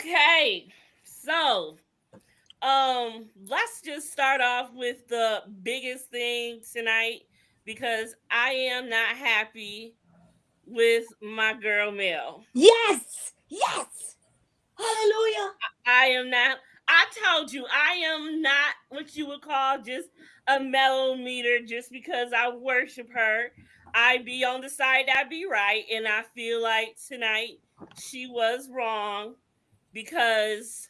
Okay, so let's just start off with the biggest thing tonight because I am not happy with my girl Mel. Yes, yes, hallelujah. I am not. I told you I am not what you would call just a mellow meter just because I worship her. I be on the side I be right, and I feel like tonight she was wrong because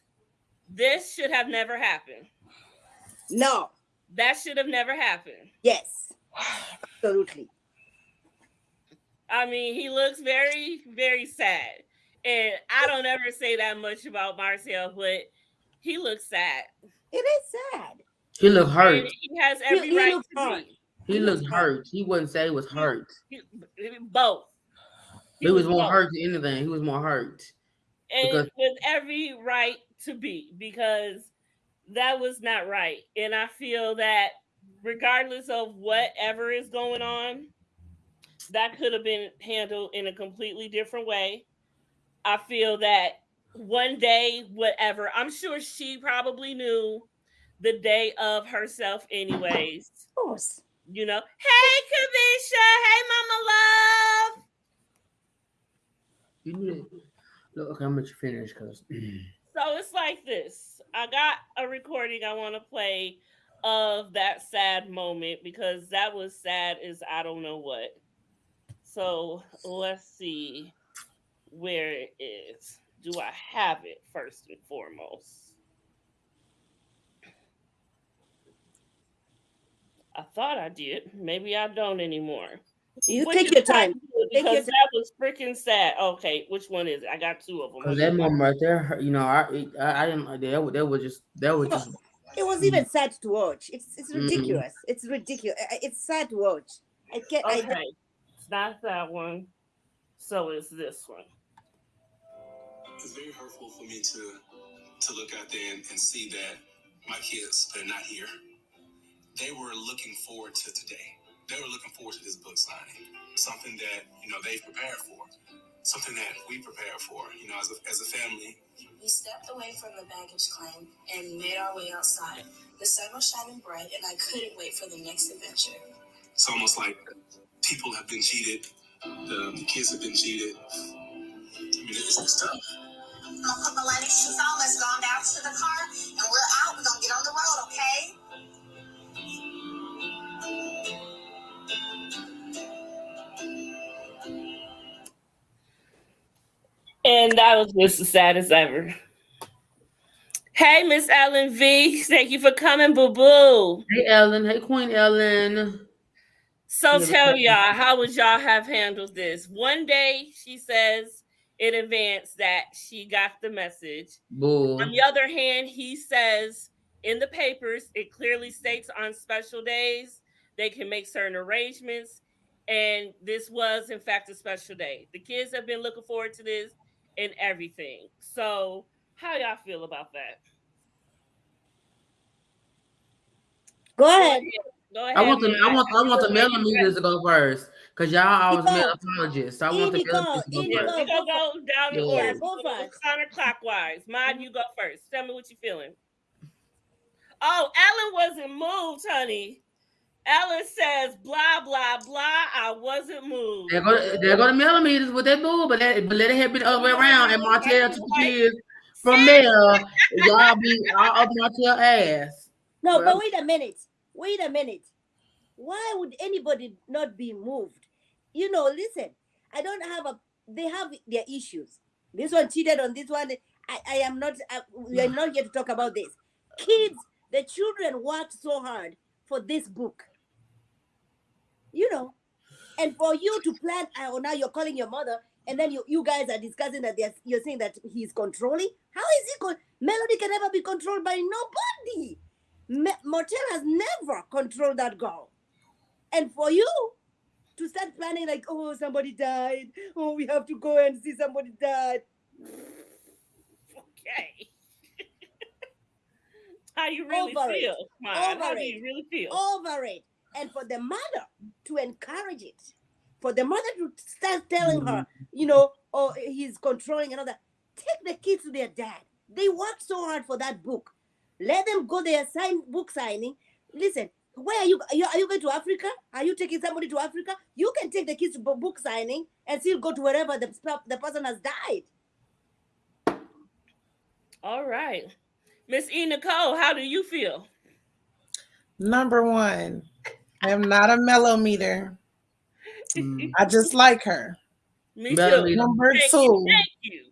this should have never happened. No, That should have never happened. yes, absolutely. I mean, he looks very, very sad. And I don't ever say that much about Marcel, but he looks sad. It is sad. He looked And hurt. he has He, every he right looks to hurt. be. He He looks looked hurt. hurt. He wouldn't say he was He, hurt. both. He He was was more both. hurt than anything. He was more hurt And because with every right to be, because that was not right. And I feel that regardless of whatever is going on, that could have been handled in a completely different way. I feel that one day, whatever, I'm sure she probably knew the day of herself, anyways. Of course. You know, hey, Kavisha, hey, Mama Love. you knew that. Look, okay, I'm gonna let you finish because So it's like this. I got a recording I want to play of that sad moment because that was sad as I don't know what. So let's see where it is. Do I have it first and foremost? I thought I did. Maybe I don't anymore. You Which take is your kind time. of good Take your because time. that was freaking sad. Okay, which one is it? I got two of them. Let me that find. moment right there, I didn't like that. That was just. It was even sad to watch. It's Mm, ridiculous. It's ridiculous. It's sad to watch. I can't. I Okay, it's not that one. So it's this one. It's very hurtful for me to look out there and see that my kids that are not here, they were looking forward to today. They were looking forward to this book signing. Something that, they prepared for. Something that we prepared for, as a family. We stepped away from the baggage claim and made our way outside. The sun was shining bright and I couldn't wait for the next adventure. It's almost like people have been cheated. The kids have been cheated. I mean, it's tough. I'm gonna put my landing shoes on. Let's go on down to the car, and we're out. We're gonna get on the road, okay? And that was just the saddest ever. Hey, Miss Ellen V. Thank you for coming, boo boo. hey Ellen, hey Queen Ellen. So You never tell said y'all, how would y'all have handled this? One day she says in advance that she got the message. On bull. the other hand, he says in the papers, it clearly states on special days they can make certain arrangements. And this was, in fact, a special day. The kids have been looking forward to this and everything. So, how y'all feel about that? go Go ahead. ahead. Go I ahead, want the man. I want I want the Are you millimeters ready? to go first because y'all always male Nicole, apologists. So I want the millimeters to go Yeah, first. we Nicole, gonna go for. go down in Yeah. order. Yeah, We go gonna go first. counterclockwise. Mod, Mhm. you go first. Tell me what you feeling. Oh, Ellen wasn't moved, honey. Ellen says, blah, blah, blah. I wasn't moved. There go the millimeters with that bull, but let it have been the other way You want around. And to back Martell to took the the white? kids from See? there. Y'all be all up Martell ass. No, Well, but wait a minute. Wait a minute. Why would anybody not be moved? Listen. I don't have a. They have their issues. This one cheated on this one. I am not. We are not here to talk about this. Kids, the children worked so hard for this book. You know, and for you to plan. Oh, now you're calling your mother, and then you guys are discussing that you're saying that he's controlling. How is he? Melody can never be controlled by nobody. Motel has never controlled that girl. And for you to start planning like, oh, somebody died. Oh, we have to go and see somebody died. Okay. How you really Over it. feel, Mod? How Over do it. you really feel? Over it. And for the mother to encourage it. For the mother to start telling her, oh, he's controlling and all that. Take the kids to their dad. They worked so hard for that book. Let them go there, book signing. Listen, where are you going to Africa? Are you taking somebody to Africa? You can take the kids to book signing and still go to wherever the person has died. All right. Miss E. Nicole, how do you feel? Number one, I am not a mellometer. I just like her. Me Melody. too. Number Thank two, you. Thank you.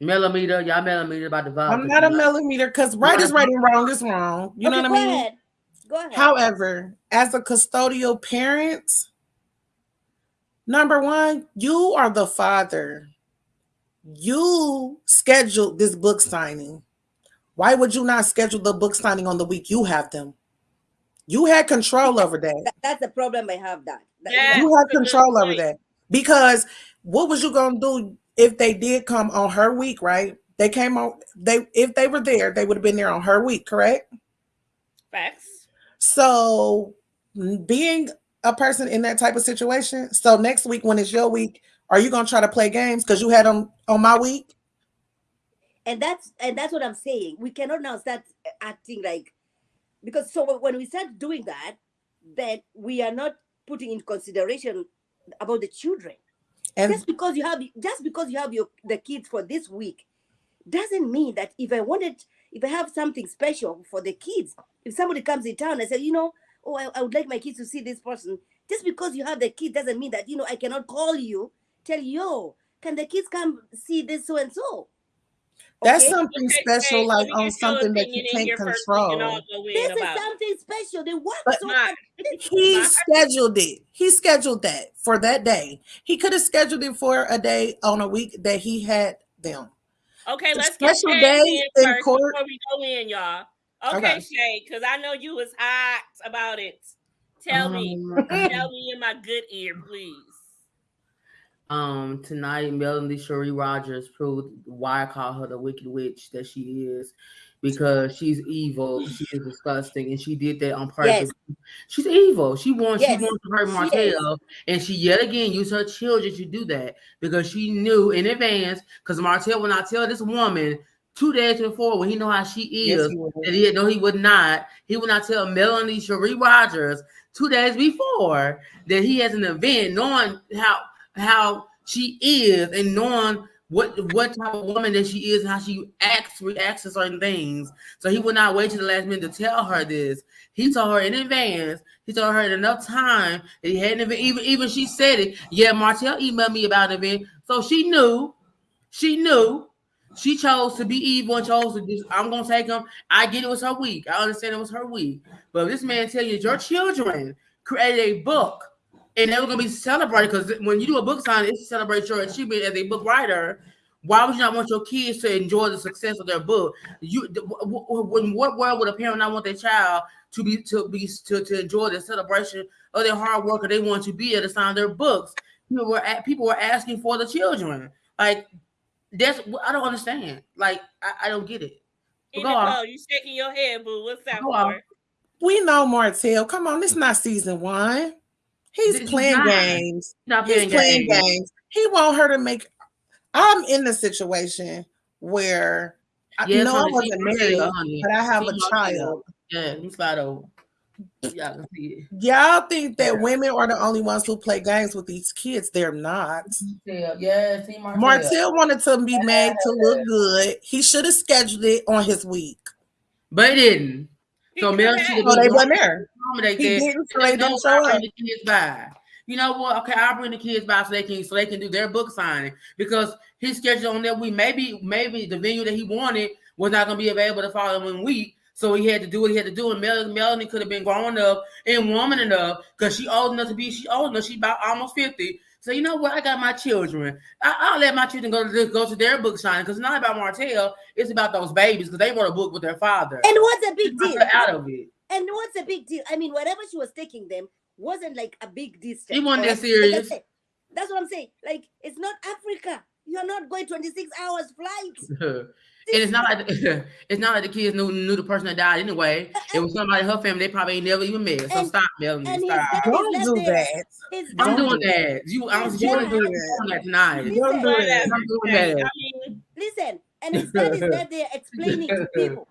Millimeter, y'all millimeter about the vibe. I'm not a millimeter because right is right and wrong is wrong. You know what I mean? Go ahead. Go ahead. However, as a custodial parent, number one, you are the father. You scheduled this book signing. Why would you not schedule the book signing on the week you have them? You had control over that. That's the problem I have. Yeah. You had That's a good control over point. that. Because what was you gonna do if they did come on her week, right? They came on, if they were there, they would have been there on her week, correct? Facts. So being a person in that type of situation, so next week when it's your week, are you gonna try to play games because you had them on my week? And that's what I'm saying. We cannot now start acting like, because so when we start doing that, then we are not putting in consideration about the children. And Just because you have the kids for this week doesn't mean that if I have something special for the kids, if somebody comes in town and says, I would like my kids to see this person, just because you have the kid doesn't mean that, I cannot call you, tell you, yo, can the kids come see this so and so? that's Okay? something Okay, special, Shay, like let me on get your something that opinion you in can't here first. We can all control. go in This is about it. something special. They work But so Mine. hard. He Mine. scheduled it. He scheduled that for that day. He could have scheduled it for a day on a week that he had them. Okay, The let's get special Shay day in in first court. before we go in, y'all. Okay, Okay. Shay, because I know you was hot about it. Tell me in my good ear, please. Tonight, Melanie Cherie Rogers proved why I call her the wicked witch that she is, because she's evil, she is disgusting, and she did that on purpose. Yes. She's evil. She wants Yes, to hurt she Martell, and she yet again used her children to do that because she knew in advance. Because Martell will not tell this woman 2 days before, when he know how she is, Yes, he would. that he would not. He would not tell Melanie Cherie Rogers 2 days before that he has an event, knowing how she is and knowing what type of woman that she is and how she reacts to certain things. So he would not wait till the last minute to tell her this. He told her in advance. He told her in enough time that he hadn't even she said it. Yeah, Martell emailed me about an event, so she knew. She knew. She chose to be evil and chose to just, I'm gonna take him. I get it was her week. I understand it was her week. But if this man tell you your children created a book and they were gonna be celebrated, because when you do a book signing, it's to celebrate your achievement as a book writer. Why would you not want your kids to enjoy the success of their book? In what world would a parent not want their child to enjoy the celebration of their hard work, or they want to be able to sign their books? People were asking for the children. Like, that's, I don't understand. Like, I don't get it. Nicole, you shaking your head, boo. What's that for? We know Martell. Come on, this is not season 1. He's playing games. He's playing games. He want her to make. I'm in the situation where I wasn't married, but I have a child. Yeah, you slide over. Y'all can see it. Y'all think that women are the only ones who play games with these kids? They're not. Yeah, see Martell wanted to be made to look good. He should have scheduled it on his week, but he didn't. So Mel should have they wasn't there. He didn't, so they don't show up. The kids by. You know what? Okay, I'll bring the kids by so they can do their book signing, because his schedule on that week, maybe the venue that he wanted was not going to be available the following week. So he had to do what he had to do, and Melanie could have been grown up and woman enough, because she's old enough. She's about almost 50. So you know what? I got my children. I'll let my children go to their book signing, because it's not about Martell. It's about those babies, because they wrote a book with their father. And what's the big deal? Out of it. And what's the big deal? I mean, wherever she was taking them wasn't like a big distance. He wasn't that serious. That's what I'm saying. Like, it's not Africa. You're not going 26 hours flight. And it's not like the kids knew the person that died anyway. It was somebody in her family they probably ain't never even met. So stop, Melanie. Stop. Don't do that. I'm doing that. You want to do that tonight. Don't do that. I'm doing that. Listen, And his dad is not there explaining to people.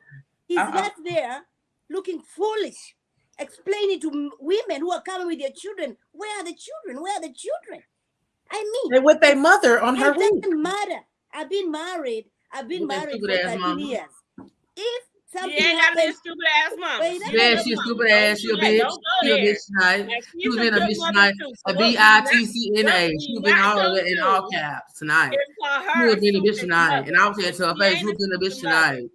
He's left there looking foolish, explaining to women who are coming with their children, where are the children? Where are the children? I mean, they're with their mother on her roof. It doesn't matter. I've been married for 13 years. If something happens, stupid ass mom. Yeah, she's stupid ass. She's a bitch. She's a bitch tonight. She was being a bitch tonight. A bitchna. She was being all of it in all caps tonight. She was being a bitch tonight, and I was saying to her face, she was being a bitch tonight.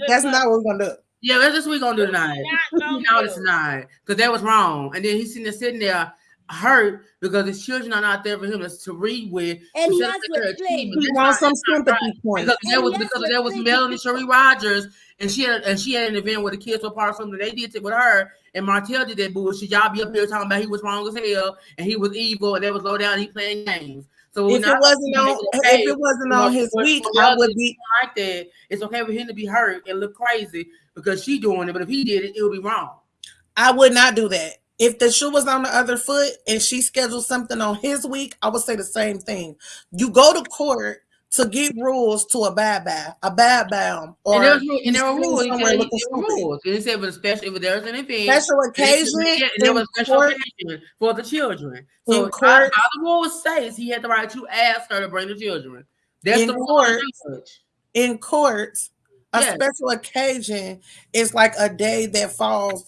That's not what we're gonna do. Yeah, that's what we're gonna do tonight. Tonight, because that was wrong. And then he's sitting there hurt because his children are not there for him to read with. And he has to explain. He wants some sympathy points. Because there was Melanie Cherie Rogers, and she had an event where the kids were part of something they did with her, and Martell did that bullshit. Y'all be up here talking about he was wrong as hell and he was evil and they was low down and he playing games. So if it wasn't on his week, I would be like that. It's okay for him to be hurt and look crazy because she doing it, but if he did it, it would be wrong. I would not do that. If the shoe was on the other foot and she scheduled something on his week, I would say the same thing. You go to court to get rules to abide by, or and there were rules. He said, but especially if there's an event, special occasion, there was a special occasion for the children. So by the rule states he had the right to ask her to bring the children. That's the rule. In courts, a special occasion is like a day that falls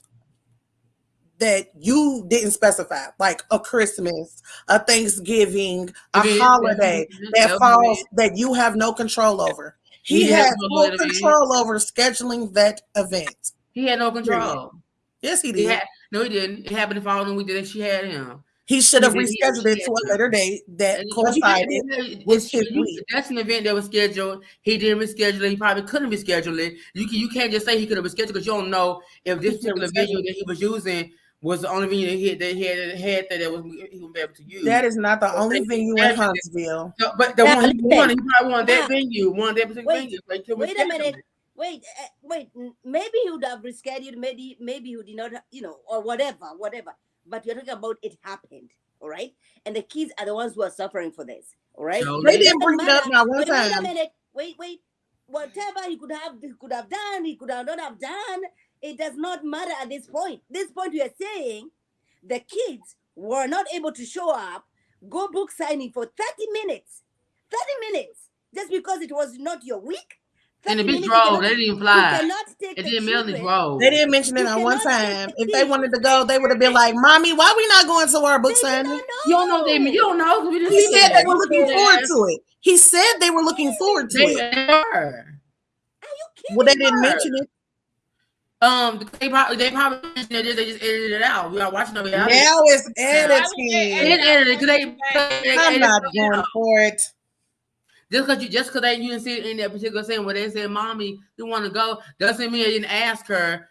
that you didn't specify, like a Christmas, a Thanksgiving, a holiday that falls that you have no control over. He had full control over scheduling that event. He had no control. Yes, he did. No, he didn't. It happened the following week that she had him. He should have rescheduled it to a later date that coincided with his week. That's an event that was scheduled. He didn't reschedule it. He probably couldn't reschedule it. You can't just say he could have rescheduled because you don't know if this particular venue that he was using was the only venue that he had that was he would be able to use. That is not the only venue in Huntsville. No, but the one he probably wanted that venue, that particular venue. Wait a minute. Wait. Maybe he would have rescheduled. Maybe he did not, or whatever. But you're talking about it happened, all right? And the kids are the ones who are suffering for this, all right? So they didn't bring it up now one time. Wait a minute. Wait. Whatever he could have done, he could have not have done. It does not matter at this point. This point, we are saying the kids were not able to show up, go book signing for 30 minutes. 30 minutes. Just because it was not your week. And the bitch drove. They didn't even fly. It didn't Melanie drove. They didn't mention it on one time. If they wanted to go, they would have been like, "Mommy, why we not going to our book signing?" You don't know. You don't know. He said they were looking forward to it. He said they were looking forward to it. They were. Well, they didn't mention it. They probably mentioned it. They just edited it out. We are watching over here. Now it's edited. It's edited because I'm not going for it. Just because you didn't see it in that particular scene where they said, "Mommy, you want to go," doesn't mean they didn't ask her,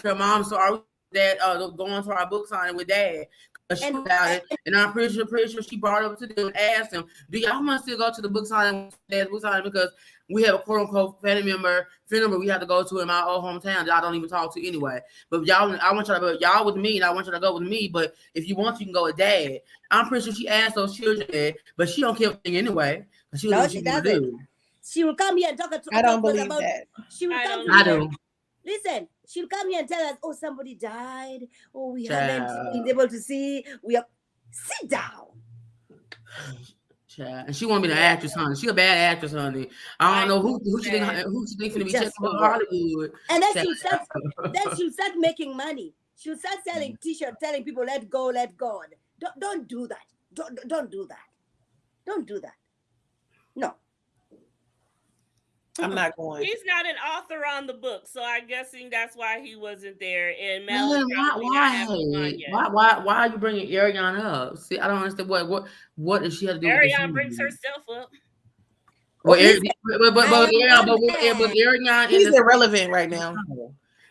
"Mom, so are we going to our book signing with Dad?" About it, and I'm pretty sure she brought it up to them and asked them, "Do y'all want to still go to the book signing because we have a quote unquote family member we have to go to in my old hometown that I don't even talk to anyway. But y'all with me, and I want y'all to go with me. But if you want, you can go with Dad." I'm pretty sure she asked those children that, but she don't care anyway. She doesn't. She will come here and talk to us. I don't believe that. She will come I do. Listen, she'll come here and tell us, "Oh, somebody died. Oh, we haven't been able to see. Sit down." And she want to be the actress, honey. She a bad actress, honey. I don't know who she think gonna be checking for Hollywood. And then she'll start making money. She'll start selling T-shirts, telling people, "Let go, let God." Don't do that. Don't do that. Don't do that. No. I'm not going. He's not an author on the book, so I'm guessing that's why he wasn't there. And why are you bringing Ariana up? See, I don't understand what does she have to do with Ariana brings herself up. But Ariana he's irrelevant right now.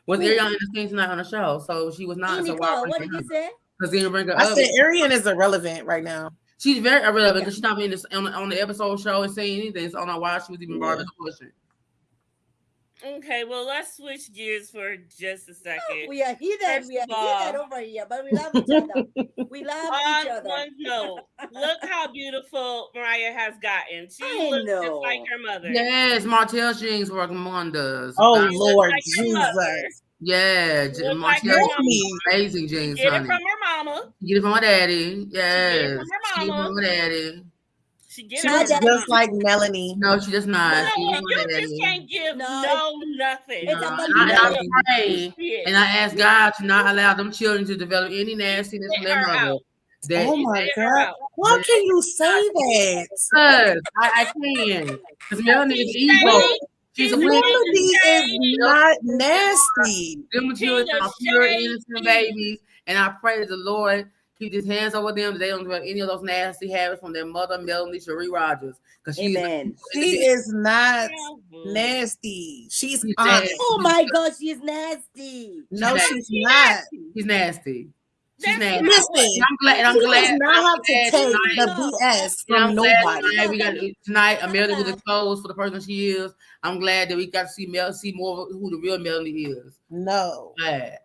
Was Ariana in the scene tonight on the show? So she was not. What did you say? Because they didn't bring her up. I said Ariana is irrelevant right now. She's very irrelevant because she's not being on the episode show and saying anything. So I don't know why she was even brought up the question. Okay, well, let's switch gears for just a second. We are heated. First We are of all, heated over here, but we love each other. We love each on other. one note, look how beautiful Mariah has gotten. She I looks just like know. her mother. Yes, Martell's jeans working wonders. Oh God, She looks Lord like her mother. Jesus. yeah, She looks like her Martell's Help mama. jeans, me. amazing She jeans, get it honey. from her mama. She get it from her daddy. She get it Yes, from her she get it mama. from her daddy. She get She it My from looks her daddy just mama. like too. Melanie. No, she does No, not. My, She get it and from you her just daddy. can't give no, nothing. it's No, about and I Melanie. pray Shit. and I ask God to not allow them children to develop any nastiness from Spit their her mother. out. That Oh She my spit her God. out. How can you say that? because I can. Because Melanie is She's evil. shady. She's She's a a wicked. piece of Melody is shade. not nasty. Them She's children a are pure, shade. innocent babies. And I pray that the Lord keep his hands over them, that they don't develop any of those nasty habits from their mother, Melanie Cherie Rogers. Because she's Amen. She is not nasty. She's honest. Oh my God, she's nasty. No, nasty. she's not. She's nasty. She's That's nasty. not what. Listen, And I'm she glad. does not have to I'm take glad the No. BS And I'm from glad nobody. tonight we got tonight Amelia was Stop. exposed for the person she is. I'm glad that we got to see more of who the real Melanie is. No. Glad.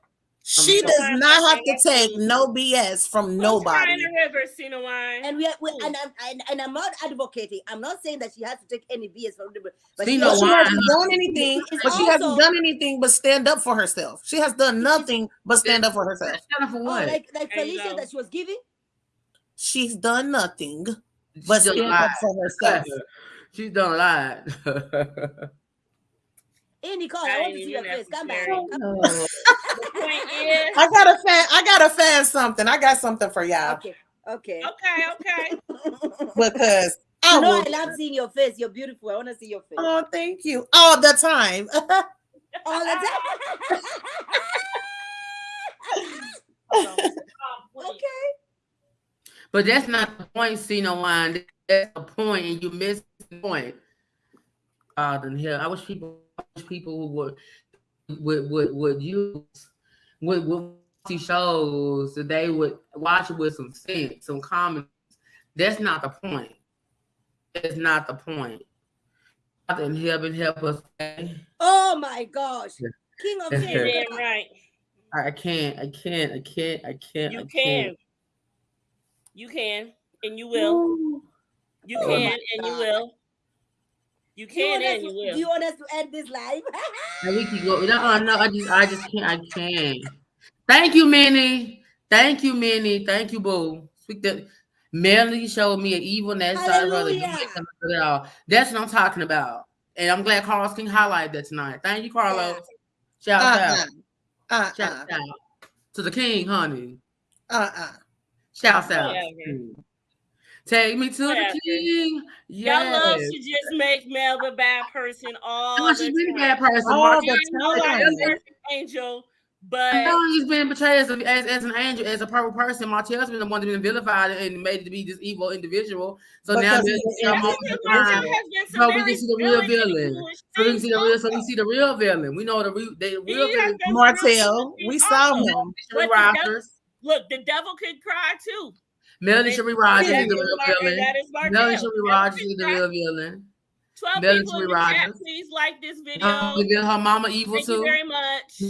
She So does I'm not like, have to take no BS from Who's nobody. crying the river, Cena Wine? And I'm not advocating. I'm not saying that she has to take any BS from them, but she Cena But she also, hasn't Wine. done anything. It's But she hasn't done anything but stand up for herself. She has done nothing but stand up for herself. Stand up for what? like There you Felicia go. that she was giving. She's done nothing She's but done a stand lot. up for herself. She's done a lot. Hey Nicole, That I want ain't to see your even face. Come back. necessary. Come- The point is, I gotta fan something. I got something for y'all. Okay. okay. Because I You know will. I love seeing your face. You're beautiful. I want to see your face Oh, thank you. All the time. all the time. Okay. But that's not the point, Cena Wine. That's the point, and you missed the point. Then here, I wish people who would use would see shows that they would watch it with some sense, some common. That's not the point. That's not the point. God in heaven help us. Oh my gosh. King of You're Kings. damn right. I can't. You can. You can, and you will. You can, and you will. You can, and you will. Do you want us to end this live? No, we can go. No, I just can't. I can't. Thank you, Minnie. Thank you, Minnie. Thank you, Boo. Speak that. Melanie showed me an evil nasty side of her that don't make sense at all. That's what I'm talking about. And I'm glad Carlos can highlight that tonight. Thank you, Carlos. Shout out. Shout out to the king, honey. Shouts out. Take me to the king. Y'all love Yes. to just make Mel the bad person all No, the she's been a time. bad person. All Mark. the I'm time. a perfect angel, but He's been portrayed as an angel, as a perfect person. Martell's been the one that's been vilified and made it to be this evil individual. So now Because Martell has been so some we can very see the real village and villain. foolish So we can things see the real. So also. we see the real villain. We know the real He has villain. done some real Martell, foolish we things saw also. him. Cherie But Rogers. Look, the devil could cry too. Melanie Cherie Rogers That is the is real villain. That is Martell. Melanie Cherie Rogers is the real villain. 12 Melanie people in Cherie the chat, Rogers. please like this video. Her mama evil Thank too. you very much.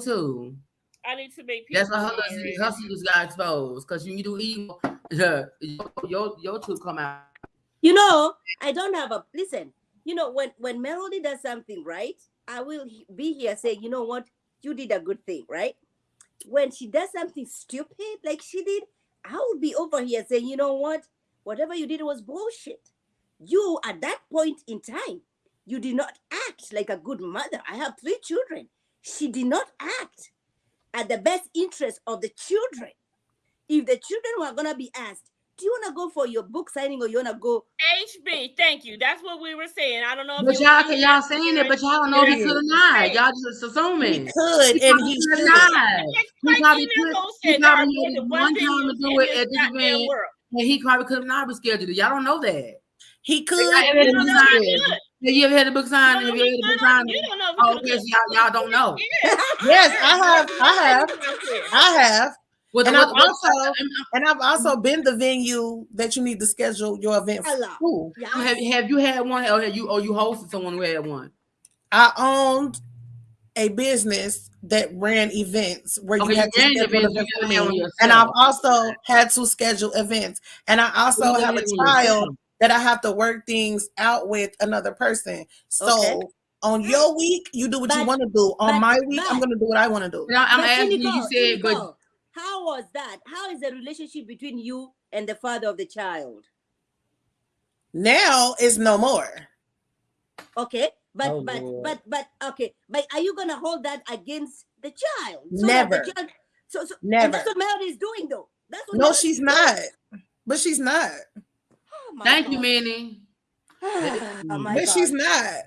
Too. I need to make people. That's why her secrets got exposed. Because you do evil, your truth come out. You know, I don't have a listen. You know, when Melody does something right, I will be here saying, you know what, you did a good thing, right? When she does something stupid like she did, I will be over here saying, you know what, whatever you did was bullshit. You at that point in time, you did not act like a good mother. I have 3 children. She did not act at the best interest of the children. If the children were gonna be asked, do you want to go for your book signing or you want to go? HB, thank you. That's what we were saying. I don't know if But y'all saying it, but y'all don't know if he could or not. Y'all just assuming. He could and he should. He probably had one time to do it at this event, and he probably could have not rescheduled it. Y'all don't know that. He could. Have you ever had a book signing? Have you ever had a book signing? Oh, yes, y'all don't know. Yes, I have. And I've also been the venue that you need to schedule your event for. Yeah. Have you had one, or you hosted someone who had one? I owned a business that ran events where you had to schedule events for me. And I've also had to schedule events. And I also have a child that I have to work things out with another person. So on your week, you do what you want to do. On my week, I'm going to do what I want to do. I'm asking you said, but how was that? How is the relationship between you and the father of the child? Now it's no more. Okay. But okay. But are you gonna hold that against the child? So never. The child, so never. And that's what Melody is doing, though. That's what no, she's not. But she's not. Oh, Thank you, Manny. But she's not.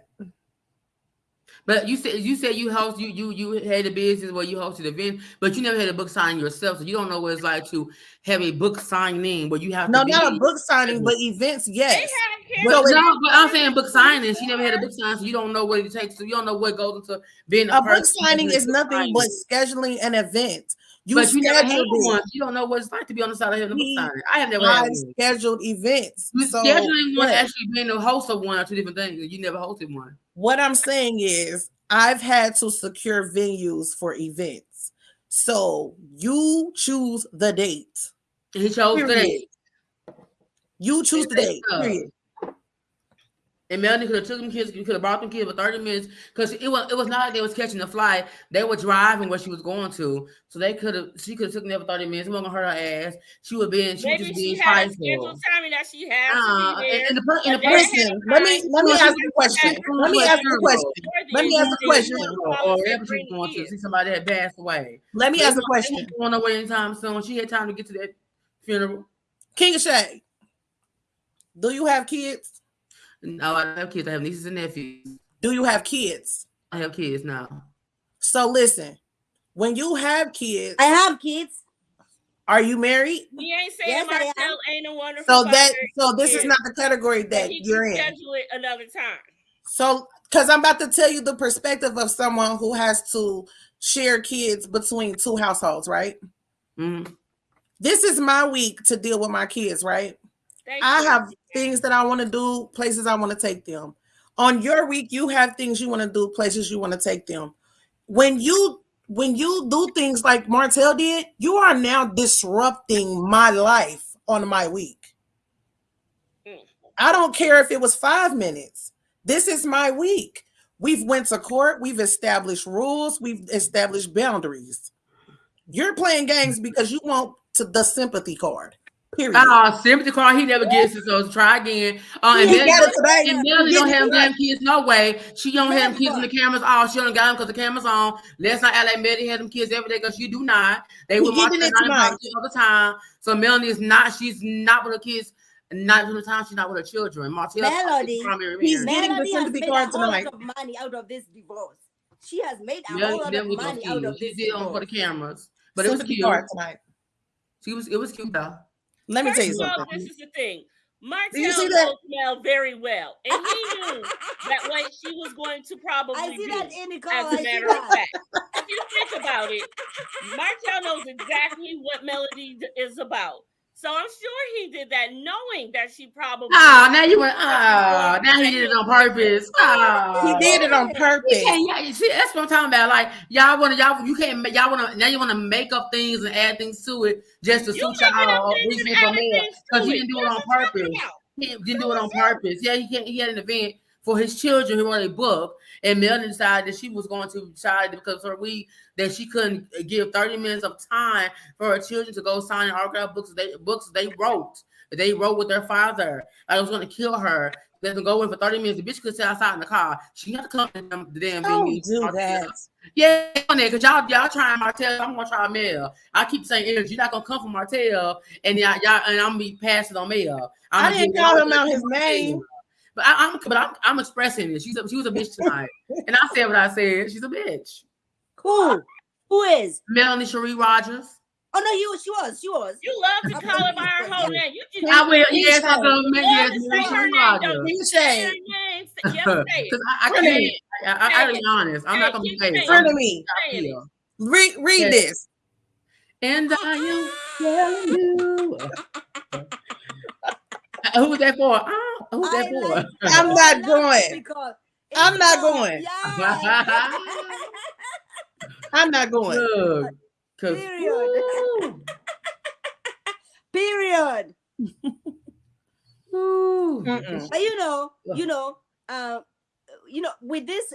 But you said you host you had a business where you hosted events, but you never had a book signing yourself, so you don't know what it's like to have a book signing where you have not a book signing, but events, yes. But I'm saying book signing. She never had a book signing, so you don't know what it takes. So you don't know what goes into being a book signing is nothing but scheduling an event. But you never had one. You don't know what it's like to be on the side of having a book signing. I have never had one. Scheduled events. So scheduling one actually being the host of one are two different things. You never hosted one. What I'm saying is I've had to secure venues for events. So you choose the date. He chose the date. You choose the date. Period. And Melanie could have took them kids, you could have brought them kids for 30 minutes because it was not like they was catching the flight. They were driving where she was going to. So she could have took them there for 30 minutes. It wasn't gonna hurt her ass. She would be she would just be had a scheduled timing that she had to be there. And the person, let me ask you a question. Let me ask a question. Or wherever she was going to see somebody that passed away. Let me ask a question. She wasn't going nowhere anytime soon. She had time to get to that funeral. King of Shay, do you have kids? No, I don't have kids. I have nieces and nephews. Do you have kids? I have kids now. So listen, when you have kids, I have kids. Are you married? We ain't saying Marcel ain't a wonderful. So this is not the category that you're in. Schedule it another time. So, because I'm about to tell you the perspective of someone who has to share kids between two households, right? Mm-hmm. This is my week to deal with my kids, right? I have things that I want to do, places I want to take them. On your week, you have things you want to do, places you want to take them. When you do things like Martell did, you are now disrupting my life on my week. I don't care if it was 5 minutes. This is my week. We've went to court. We've established rules. We've established boundaries. You're playing games because you want the sympathy card. Period. Sympathy card, he never gets it, so try again. And Melanie don't have damn kids, no way. She don't have them kids when the camera's off. She don't got them because the camera's on. Let's not act like Melanie had them kids every day because she do not. They would watch it all the time. So Melanie is not, she's not with her kids. Not the time she's not with her children. Melody, he's getting the sympathy card tonight. Of money out of this divorce. She has made a whole lot of money out of this. She did on for the cameras, but it was cute. Tonight. It was cute though. Let me tell you something. This is the thing. Martell knows Mel very well, and he knew that what she was going to probably do. As a matter of fact, if you think about it, Martell knows exactly what Melody is about. So I'm sure he did that knowing that she probably. Now he did it on purpose. He did it on purpose. See, that's what I'm talking about. Like y'all want to make up things and add things to it just to suit y'all. Because he didn't do it on purpose. He didn't do it on purpose. Yeah, he had an event for his children who wrote a book, and Melanie decided that she was going to decide because of her week that she couldn't give 30 minutes of time for her children to go sign and autograph books they wrote. They wrote with their father. I was going to kill her. Let them go in for 30 minutes. The bitch could sit outside in the car. She had to come to the damn venue. Don't do that. Yeah, because y'all trying Martell. I'm gonna try Mel. I keep saying energy. You're not gonna come from Martell, and y'all and I'm gonna be passing on Mel. I didn't call him out his name. But I'm expressing it. She was a bitch tonight, and I said what I said. She's a bitch. Who is Melanie Cherie Rogers? Oh no, she was. You love to call her by her whole name. I will. Yes, I'm gonna her name. You say because I can't. I gotta be honest. I'm not gonna be paid. In front of me. Read this. And I am telling you. Who's that for? Who's that for? I'm not going. I'm not going. Yeah. I'm not going. Look, Period. Period. Mm-mm. But with this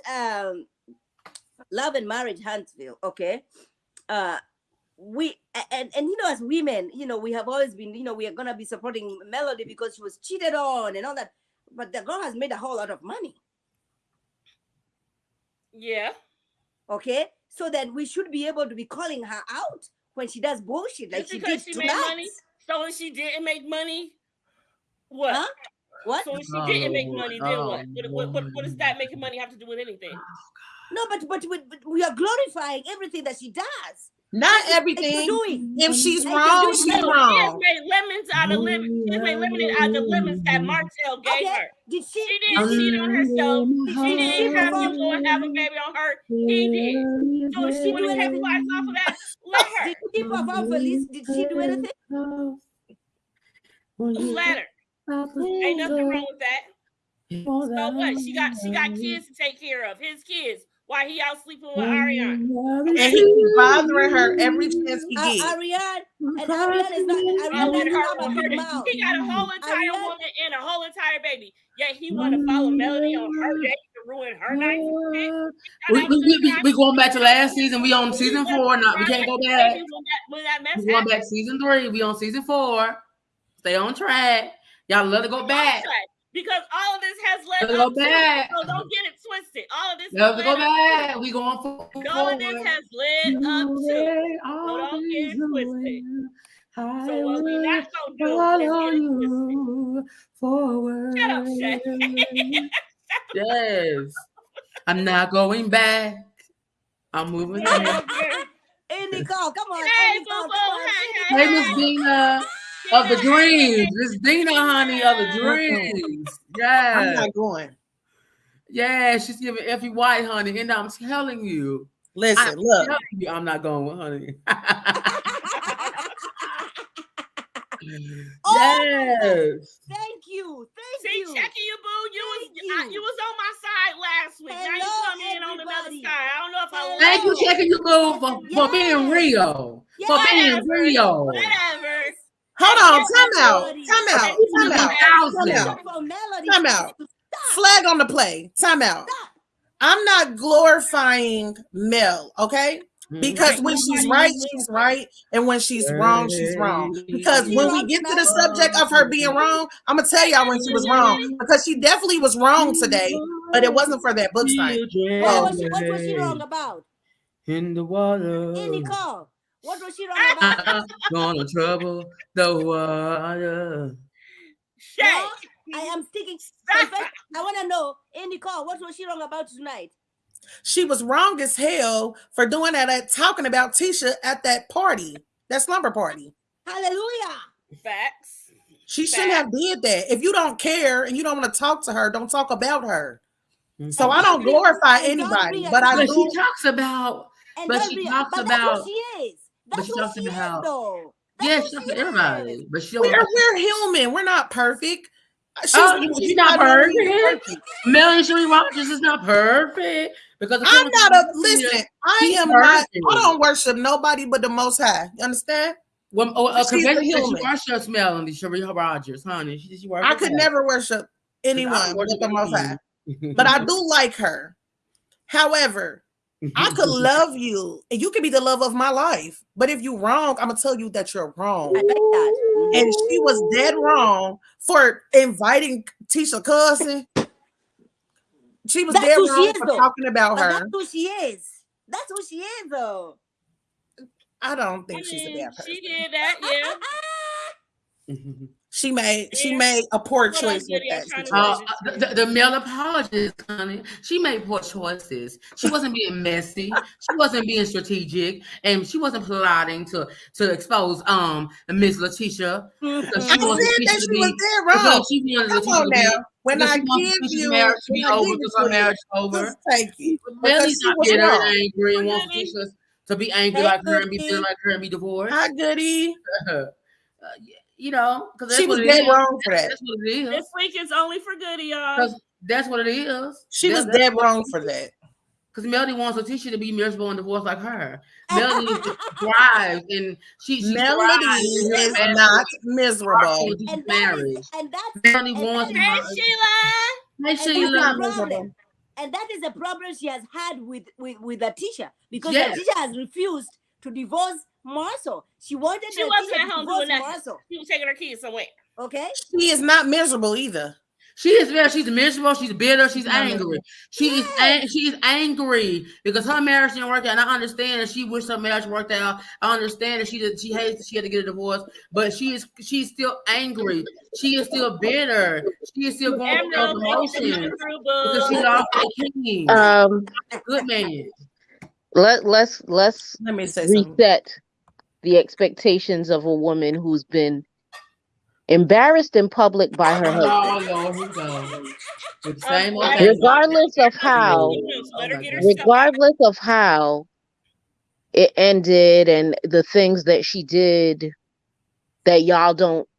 love and marriage Huntsville, okay, we and as women, we have always been, we are gonna be supporting Melody because she was cheated on and all that, but the girl has made a whole lot of money. Yeah. Okay, so then we should be able to be calling her out when she does bullshit like Just she because did she made tonight. money. So if she didn't make money, what? Huh? What? So if she didn't make Lord. money, then Oh, what does that making money have to do with anything? No, but we are glorifying everything that she does. Not Like everything. you're doing. If she's Like wrong, you're doing she's now. She has wrong. made lemons out of lemons. She has made lemonade out of the lemons that Martell gave Okay, her. did she? She didn't cheat on herself. She Did didn't she have him perform? go and have a baby on her. He did. So Did if she you want do to anything? capitalize off of that, let her. Did she perform for Liz? Did she do anything? Let her. Ain't nothing wrong with that. So what? She got kids to take care of. His kids. While he out sleeping with Ariana. And he's bothering her every chance he gets. Ariane is not. Ariane doesn't have a big mouth. He got a whole entire Ariane- woman and a whole entire baby. Yet he want to follow Melody on her day to ruin her night. We going back to last season. We on season 4 now. We can't go back. When that mess We going back season 3. We on season 4. Stay on track. Y'all love to go back. Because all of this has led Let's go up back. to it. So don't get it twisted. All of this Love to has go led up back. to it. We going forward. All of this has led up to it. So don't get it twisted. So what we not gonna do is get it twisted. Forward. Shut up, Shay. Yes. I'm not going back. I'm moving on. Hey, Nicole, come on. Hey, Nicole, boo-boo. come on. Hey, Hey, Miss Dina of the dreams. Miss Dina, honey, of the dreams. I'm Yeah. not going. Yeah, she's giving Effie White, honey. And I'm telling you. Listen, look. I'm not going, honey. Oh, Yes. Thank you. See, you. checking you, boo. Thank You was on my side last week. Now you Hello, come in on another everybody. side. I don't know if I Hello. Thank you, checking you, boo, for being real. Yes. For being real. Whatever. Hold on. Time out. Time out. Flag on the play. Time out. I'm not glorifying Mel, okay? Because when she's right, and when she's wrong, she's wrong. Because when we get to the subject of her being wrong, I'm gonna tell y'all when she was wrong. Because she definitely was wrong today, but it wasn't for that book sign. What was she wrong about? In the water. Hey, Nicole, what was she wrong about? Gonna trouble the water. Shay. No, I am sticking. I want to know, hey, Nicole, what was she wrong about tonight? She was wrong as hell for doing that, talking about Tisha at that party, that slumber party. Hallelujah. Facts. She shouldn't have did that. If you don't care and you don't want to talk to her, don't talk about her. So I don't glorify anybody, but I do. She talks about. But she talks about. That's who she is. That's she who talks she about. is, though. Yes, she talks to everybody. But she we're human. We're not perfect. She's not perfect. Melanie Sheree Rogers is not perfect. Because I'm not listen. I am not. I don't worship nobody but the Most High. You understand? She's a human. She worships Melanie Sheree Rogers, honey. She I could never worship anyone but the Most High. But I do like her. However, I could love you and you could be the love of my life. But if you're wrong, I'm gonna tell you that you're wrong. I like that. And she was dead wrong for inviting Tisha cousin. She was dead wrong for talking about her. That's who she is. That's who she is, though. I don't think she's a bad person. She did that, yeah. She made a poor choice with that. The male apologist, honey. She made poor choices. She wasn't being messy. She wasn't being strategic, and she wasn't plotting to expose Miss Letitia. I said that she was dead wrong. She wanted Come on now. When I give you marriage to be over, because her marriage over. Thank you. Melly's not bitter and angry and wants Letitia to be angry like her and be bitter like her and be divorced. Hi, Goody. You know, because she was dead wrong for that. That's what it is. This week is only for Goody, y'all. That's what it is. She was dead wrong for that. Because Melody wants Letitia to be miserable and divorced like her. Melody thrives, and she Melody is not miserable. And that's Melody wants Hey, Sheila. Hey, Sheila. Problem. And that is a problem she has had with Letitia, because Yes. Letitia has refused to divorce Marcel. She wanted She wasn't Letitia at to home divorce doing nothing. Marcel. She was taking her kids somewhere. Okay? She is not miserable either. She's miserable, she's bitter, she's angry. She is angry because her marriage didn't work out. And I understand that she wished her marriage worked out. I understand that she hates that she had to get a divorce, but she's still angry. She is still bitter. She is still going through those emotions because she lost a king. Good man. Let's Let me say something. reset the expectations of a woman who's been embarrassed in public by her husband. Oh, Lord, here we go. With the same old thing. Regardless of how it ended and the things that she did that y'all don't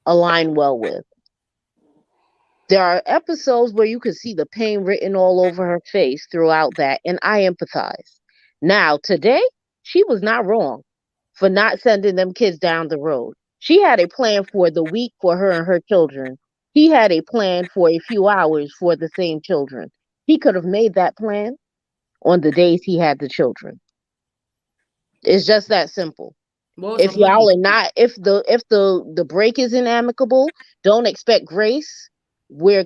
align well with. There are episodes where you could see the pain written all over her face throughout that, and I empathize. Now, today, she was not wrong for not sending them kids down the road. She had a plan for the week for her and her children. He had a plan for a few hours for the same children. He could have made that plan on the days he had the children. It's just that simple. If y'all are not, if the break isn't amicable, don't expect grace where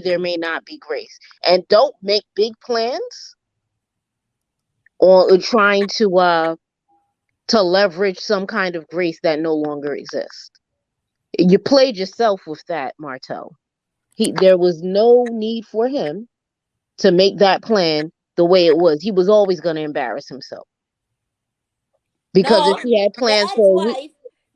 there may not be grace, and don't make big plans or trying to leverage some kind of grace that no longer exists. You played yourself with that, Martell. There was no need for him to make that plan the way it was. He was always going to embarrass himself. Because if he had plans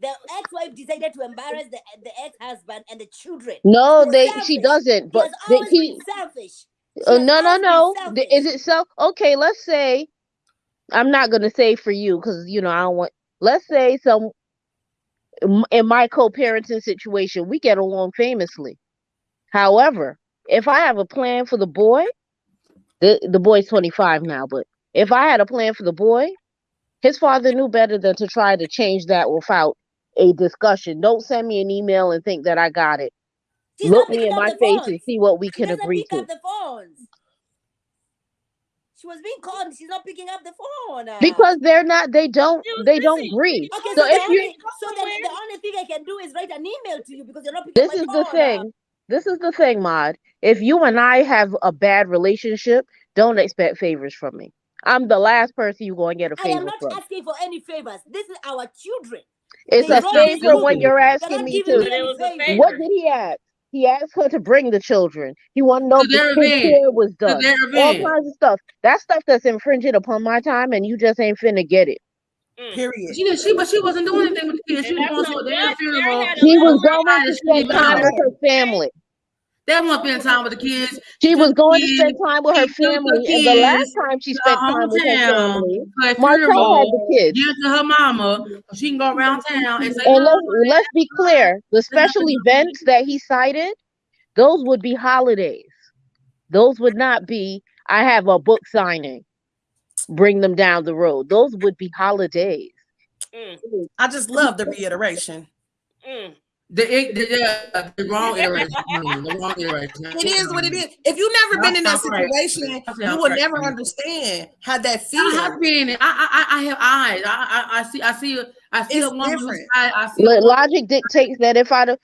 the ex-wife decided to embarrass the ex-husband and the children. No, she doesn't. But he has always been selfish. No. Is it self? Okay, let's say, I'm not going to say for you because, I don't want, let's say in my co-parenting situation, we get along famously. However, if I have a plan for the boy, the boy's 25 now, but if I had a plan for the boy, his father knew better than to try to change that without a discussion. Don't send me an email and think that I got it. Look me in my face and see what we can agree to. The phones. She was being called and she's not picking up the phone. Because they don't breathe. Okay, so the only thing I can do is write an email to you because you're not picking up my phone. This is the thing, Maude. If you and I have a bad relationship, don't expect favors from me. I'm the last person you're going to get a favor from. I am not asking for any favors. This is our children. It's a favor when you're asking me to. What did he ask? He asked her to bring the children. He wanted to know if the care was done. All kinds of stuff. That's stuff that's infringing upon my time, and you just ain't finna get it. Period. But she wasn't doing anything with the kids. She was going to a damn funeral. She was going to spend time with her family. They won't spend time with the kids. She was going to spend time with her family, and the last time she spent time with her family, Martell had the kids. Give it to her mama. She can go around town and say. And let's be clear: the special events that he cited, those would be holidays. Those would not be. I have a book signing. Bring them down the road. Those would be holidays. I just love the reiteration. The wrong iteration. The wrong iteration. It is what it is. If you've never been in that situation, you will never understand how that feels. I have been. I have eyes. I see a woman who's logic dictates that if and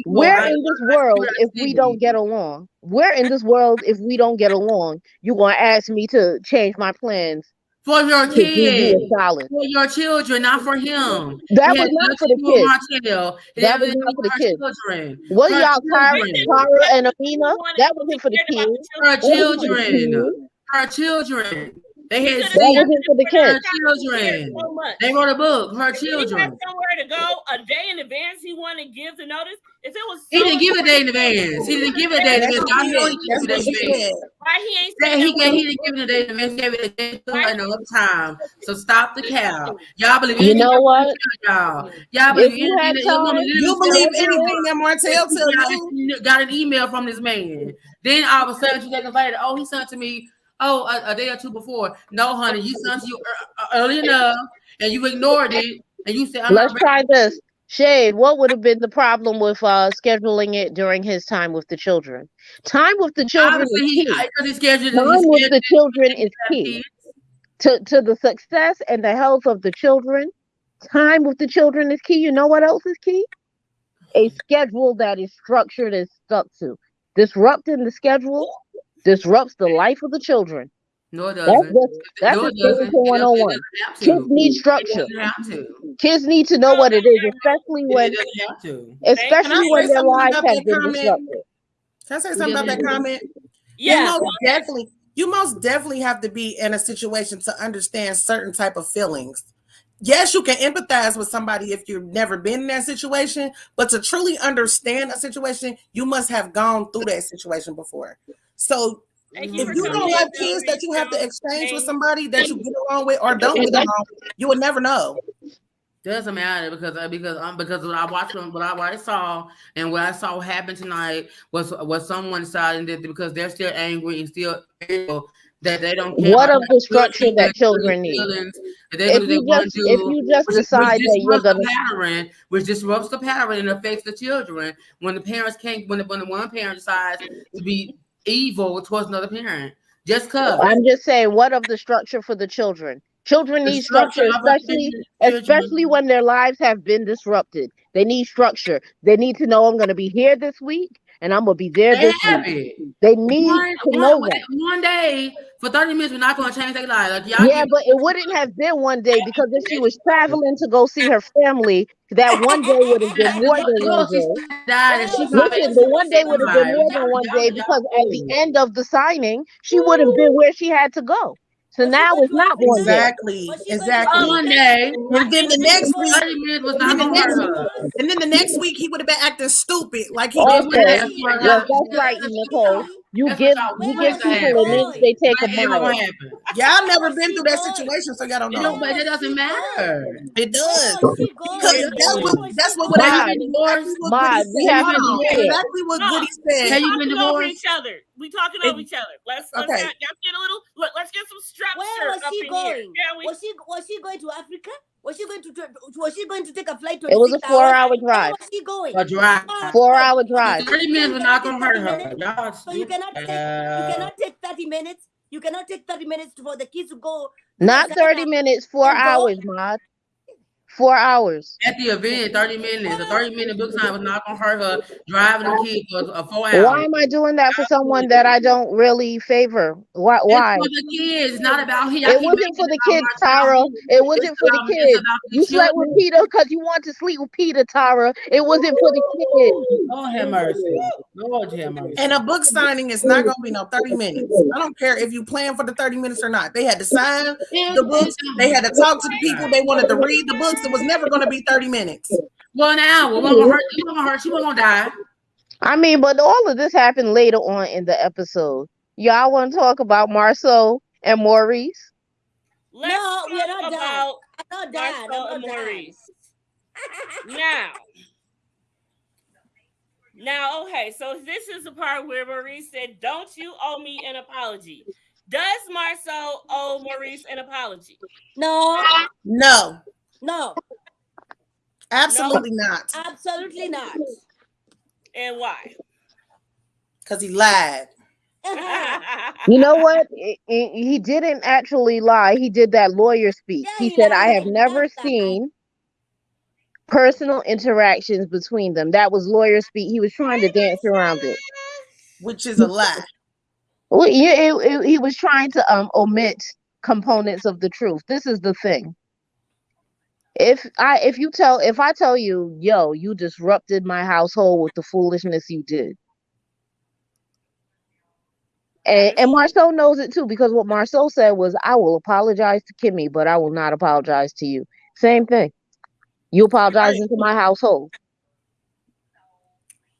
we're in this world if we don't get along. We're in this world if we don't get along. You're gonna ask me to change my plans. For your kids, for your children, not for him. That was not for the kids. That was not for the kids. What y'all, Tara and Amina? That wasn't for the kids. Her children. Her children. They had That seen for the kids. her children. They wrote a book for her children. He had somewhere to go a day in advance. He wanted to give the notice. If it was, he didn't give a day in advance. He didn't give a day in advance. I know he didn't give a day in advance. Why he ain't saying he didn't give it a day in advance. He gave it a day another time. So stop the cow. Y'all believe anything? You know what? Y'all believe anything? You believe anything that Martell tells you? Got an email from this man. Then all of a sudden, 2 seconds later, he sent to me. A day or two before. No, honey, you sent to you early enough, and you ignored it, and you said, "Let's try this." Shade, what would have been the problem with scheduling it during his time with the children? Time with the children is key. Time with the children is key to the success and the health of the children. Time with the children is key. You know what else is key? A schedule that is structured and stuck to. Disrupting the schedule disrupts the life of the children. No, it doesn't. That's just 101. Kids need structure. Kids need to know what it is, especially when their lives have been disrupted. Can I say something about that comment? Yeah. You most definitely have to be in a situation to understand certain type of feelings. Yes, you can empathize with somebody if you've never been in that situation, but to truly understand a situation, you must have gone through that situation before. So if you don't have kids that you have to exchange with somebody that you get along with or don't get along with, you would never know. Doesn't matter because what I watched, what I saw, and what I saw happen tonight was someone deciding that because they're still angry and still able, that they don't care. What of the structure that children need? If you just decide that you're gonna pattern, which disrupts the pattern and affects the children, when the parents can't, when the one parent decides to be evil towards another parent, just cause. I'm just saying, what of the structure for the children? Children need structure, especially when their lives have been disrupted. They need structure. They need to know I'm going to be here this week and I'm going to be there this week. They need to know that. One day for 30 minutes, we're not going to change their life. But it wouldn't have been one day because if she was traveling to go see her family, that one day would have been more than one day. Listen, the one day would have been more than one day because at the end of the signing, she would have been where she had to go. So now it's not one day. Exactly. One day, and then the next week, 30 minutes was not going to work. And then the next week he would have been acting stupid like he did. Yes, that's right, Nicole. You give people an inch, they take a mile. Y'all never been through that situation, so y'all don't know. But it doesn't matter. It does. Because that's what would happen. We have exactly what Goody said. Have you been divorced? Over each other. We talking over each other. Let's get a little. Let's get some structure. Where was she going? Was she going to Africa? Was she going to take a flight? It was a 4-hour drive. Where was she going? A drive. 4-hour drive. 30 minutes was not going to hurt her. So you cannot take 30 minutes. You cannot take 30 minutes for the kids to go. Not 30 minutes, 4 hours, Maud. 4 hours. At the event, 30 minutes. A 30-minute book time was not going to hurt her driving the kids for 4 hours. Why am I doing that for someone that I don't really favor? Why? It's for the kids. It's not about him. It wasn't for the kids, Tara. It wasn't for the kids. You slept with Peter because you want to sleep with Peter, Tara. It wasn't for the kids. Lord have mercy. Lord have mercy. And a book signing is not going to be no 30 minutes. I don't care if you plan for the 30 minutes or not. They had to sign the books. They had to talk to the people. They wanted to read the books. It was never going to be 30 minutes. Well, an hour. She wasn't going to die. I mean, but all of this happened later on in the episode. Y'all want to talk about Marceau and Maurice? No, we're not done. I'm not done. Marceau and Maurice. Now, okay, so this is the part where Maurice said, "Don't you owe me an apology?" Does Marceau owe Maurice an apology? No. Absolutely not. Absolutely not. And why? Because he lied. You know what? He didn't actually lie. He did that lawyer speak. He said, "I have never seen personal interactions between them." That was lawyer speak. He was trying to dance around it. Which is a lie. Well, yeah, he was trying to omit components of the truth. This is the thing. If I tell you, yo, you disrupted my household with the foolishness you did, And Marceau knows it too, because what Marceau said was, I will apologize to Kimmy, but I will not apologize to you. Same thing. You apologize into my household.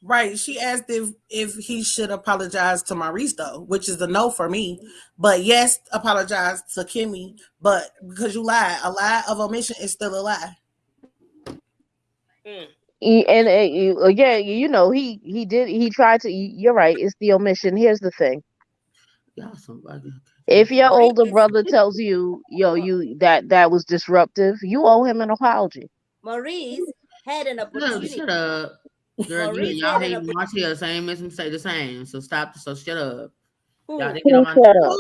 Right. She asked if he should apologize to Maurice though, which is a no for me. But yes, apologize to Kimmy. But because you lied, a lie of omission is still a lie. And again, he tried to. You're right. It's the omission. Here's the thing. If your older brother tells you, that was disruptive, you owe him an apology. Maurice had an opportunity. Shut up. Girl, y'all hate Marcia the same, makes him say the same. So stop. So shut up. Y'all, they get on my nerves.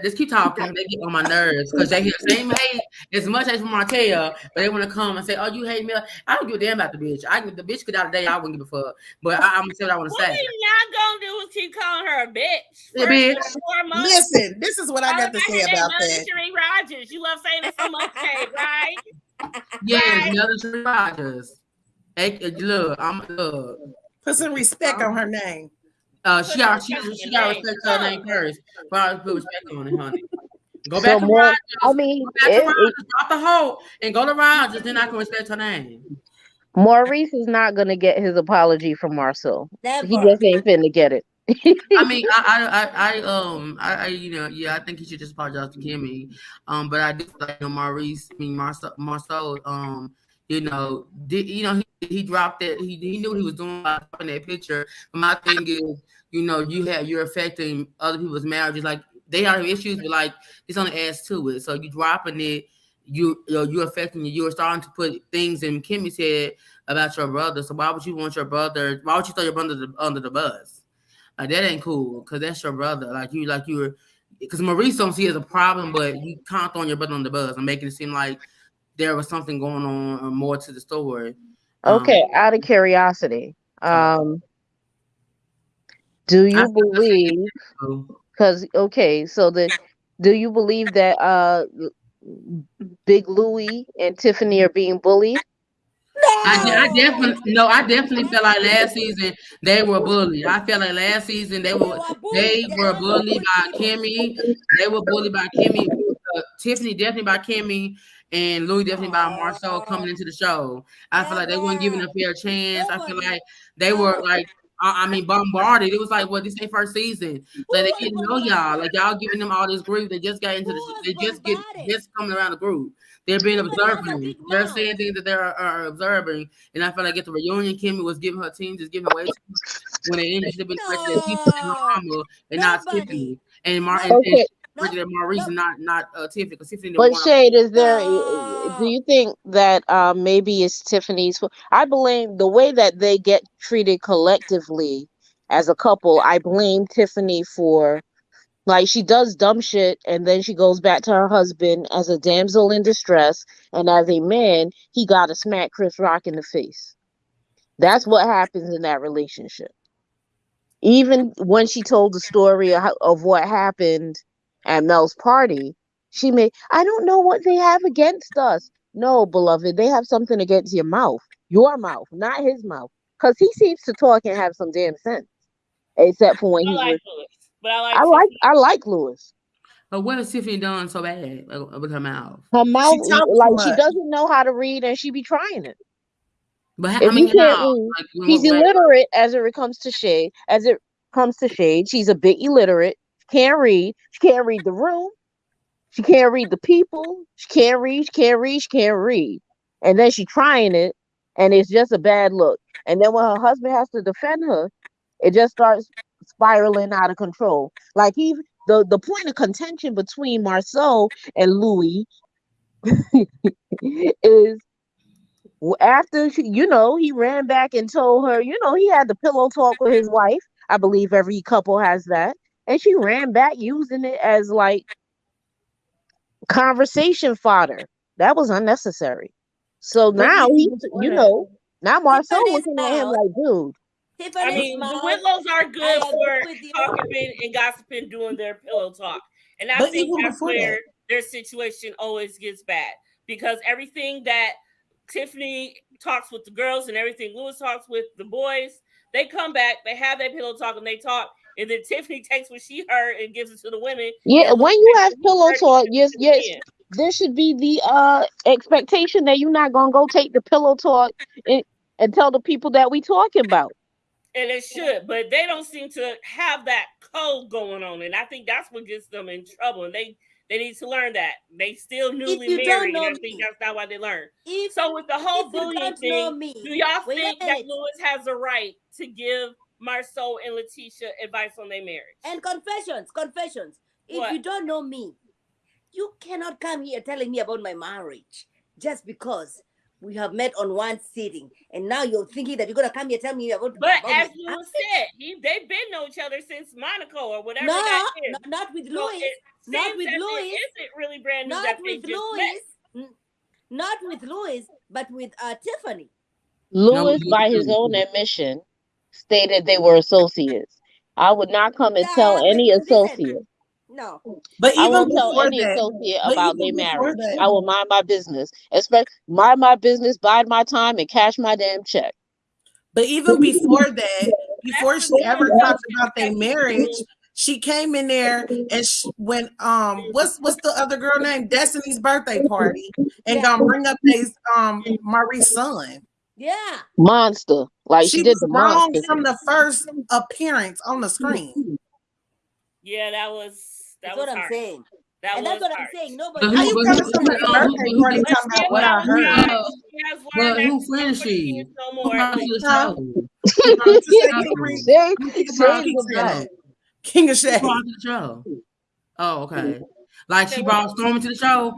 Just keep talking. They get on my nerves because they hear the same hate as much as from Martell, but they want to come and say, "Oh, you hate me." I don't give a damn about the bitch. The bitch could out today. I wouldn't give a fuck. But I'm gonna say what I want to say. What y'all gonna do is keep calling her a bitch? Listen, this is what I got to say about that. Sheree Rogers, you love saying it so much, right? Yes, Sheree Rogers. Hey, look, put some respect on her name. She got respect her name first. Put respect on it, honey. Go back to Rogers. Drop the hoe and go to Rogers. Then I can respect her name. Maurice is not gonna get his apology from Marceau. Never. He just ain't finna get it. I mean, I think he should just apologize to Kimmy. But I do like Maurice. I mean, Marceau. He dropped it. He knew what he was doing by dropping that picture. But my thing is, you're affecting other people's marriages. Like they have issues, but like this only adds to it. So you dropping it, you're affecting you. You're starting to put things in Kimmy's head about your brother. So why would you want your brother? Why would you throw your brother under the bus? Like that ain't cool because that's your brother. Because Maurice don't see it as a problem, but you can't throw your brother on the bus and making it seem like there was something going on or more to the story. Okay, out of curiosity, do you believe? Because do you believe that Big Louie and Tiffany are being bullied? I definitely felt like last season they were bullied. I felt like last season they were bullied by Kimmy. They were bullied by Kimmy. Tiffany definitely by Kimmy, and Louis definitely by Marceau coming into the show. I feel like they weren't given a fair chance. I feel like they were bombarded. It was like, this their first season. Like they didn't know y'all. Like y'all giving them all this grief. They just got into just coming around the group. They're being observing. They're saying things that they are observing. And I feel like at the reunion, Kimmy was giving her team, just giving her way too much when they should have been and not Tiffany. And Maurice, not Tiffany, because Tiffany. But Shade, is there? Do you think that maybe it's Tiffany's? I blame the way that they get treated collectively as a couple. I blame Tiffany for, like, she does dumb shit and then she goes back to her husband as a damsel in distress, and as a man, he got to smack Chris Rock in the face. That's what happens in that relationship. Even when she told the story of what happened at Mel's party, I don't know what they have against us. No, beloved, they have something against your mouth, not his mouth, because he seems to talk and have some damn sense. Except for when I like Louis. But what has Tiffany done so bad with her mouth? Her mouth, she doesn't know how to read, and she be trying it. But if you can't read, he's illiterate as it comes to Shade. As it comes to Shade, she's a bit illiterate. She can't read. She can't read the room. She can't read the people. She can't read. And then she's trying it, and it's just a bad look. And then when her husband has to defend her, it just starts spiraling out of control. Like the point of contention between Marceau and Louis is after he ran back and told her, he had the pillow talk with his wife. I believe every couple has that. And she ran back using it as like conversation fodder. That was unnecessary. So now now Marceau looking at him like, dude. I mean, the Whitlows are good for talking and gossiping, doing their pillow talk. And I think that's where their situation always gets bad. Because everything that Tiffany talks with the girls and everything Louis talks with the boys, They come back, they have their pillow talk, and they talk. And then Tiffany takes what she heard and gives it to the women. Yeah, when you have pillow talk, yes, again. there should be the expectation that you're not gonna go take the pillow talk and tell the people that we talking about. And it should, but they don't seem to have that code going on, and I think that's what gets them in trouble. And they need to learn that. They still newly married, and I think that's not why they learn. So with the whole bullying thing, do y'all think that Louis has a right to give Marsau and Letitia advice on their marriage? And confessions. If you don't know me, you cannot come here telling me about my marriage just because we have met on one sitting, and now you're thinking that you're gonna come here and tell me about. But as you said, they've been know each other since Monaco or whatever. No, that is. not with So Louis. Not with Louis. Is it really brand new? Not with Louis. Not with Louis, but with Tiffany. Louis, by his own admission, stated they were associates. I would not come and tell any associate. No, but even I won't tell before any that, associate about their before marriage. that- I will mind my business, mind my business, bide my time, and cash my damn check. But even before that, before she ever talked about their marriage, she came in there and when what's the other girl name? Destiny's birthday party, and gonna bring up his Marie's son. Yeah, Monster, like she did was the wrong monster from the first appearance on the screen. Yeah, that was what I'm hard. saying. That's what I'm saying. Nobody. How you coming to my birthday party talking about what I heard? But who friend is she? Who brought her to the show? King of Shade. Brought her to the show. Oh, okay. Like she brought Stormy to the show.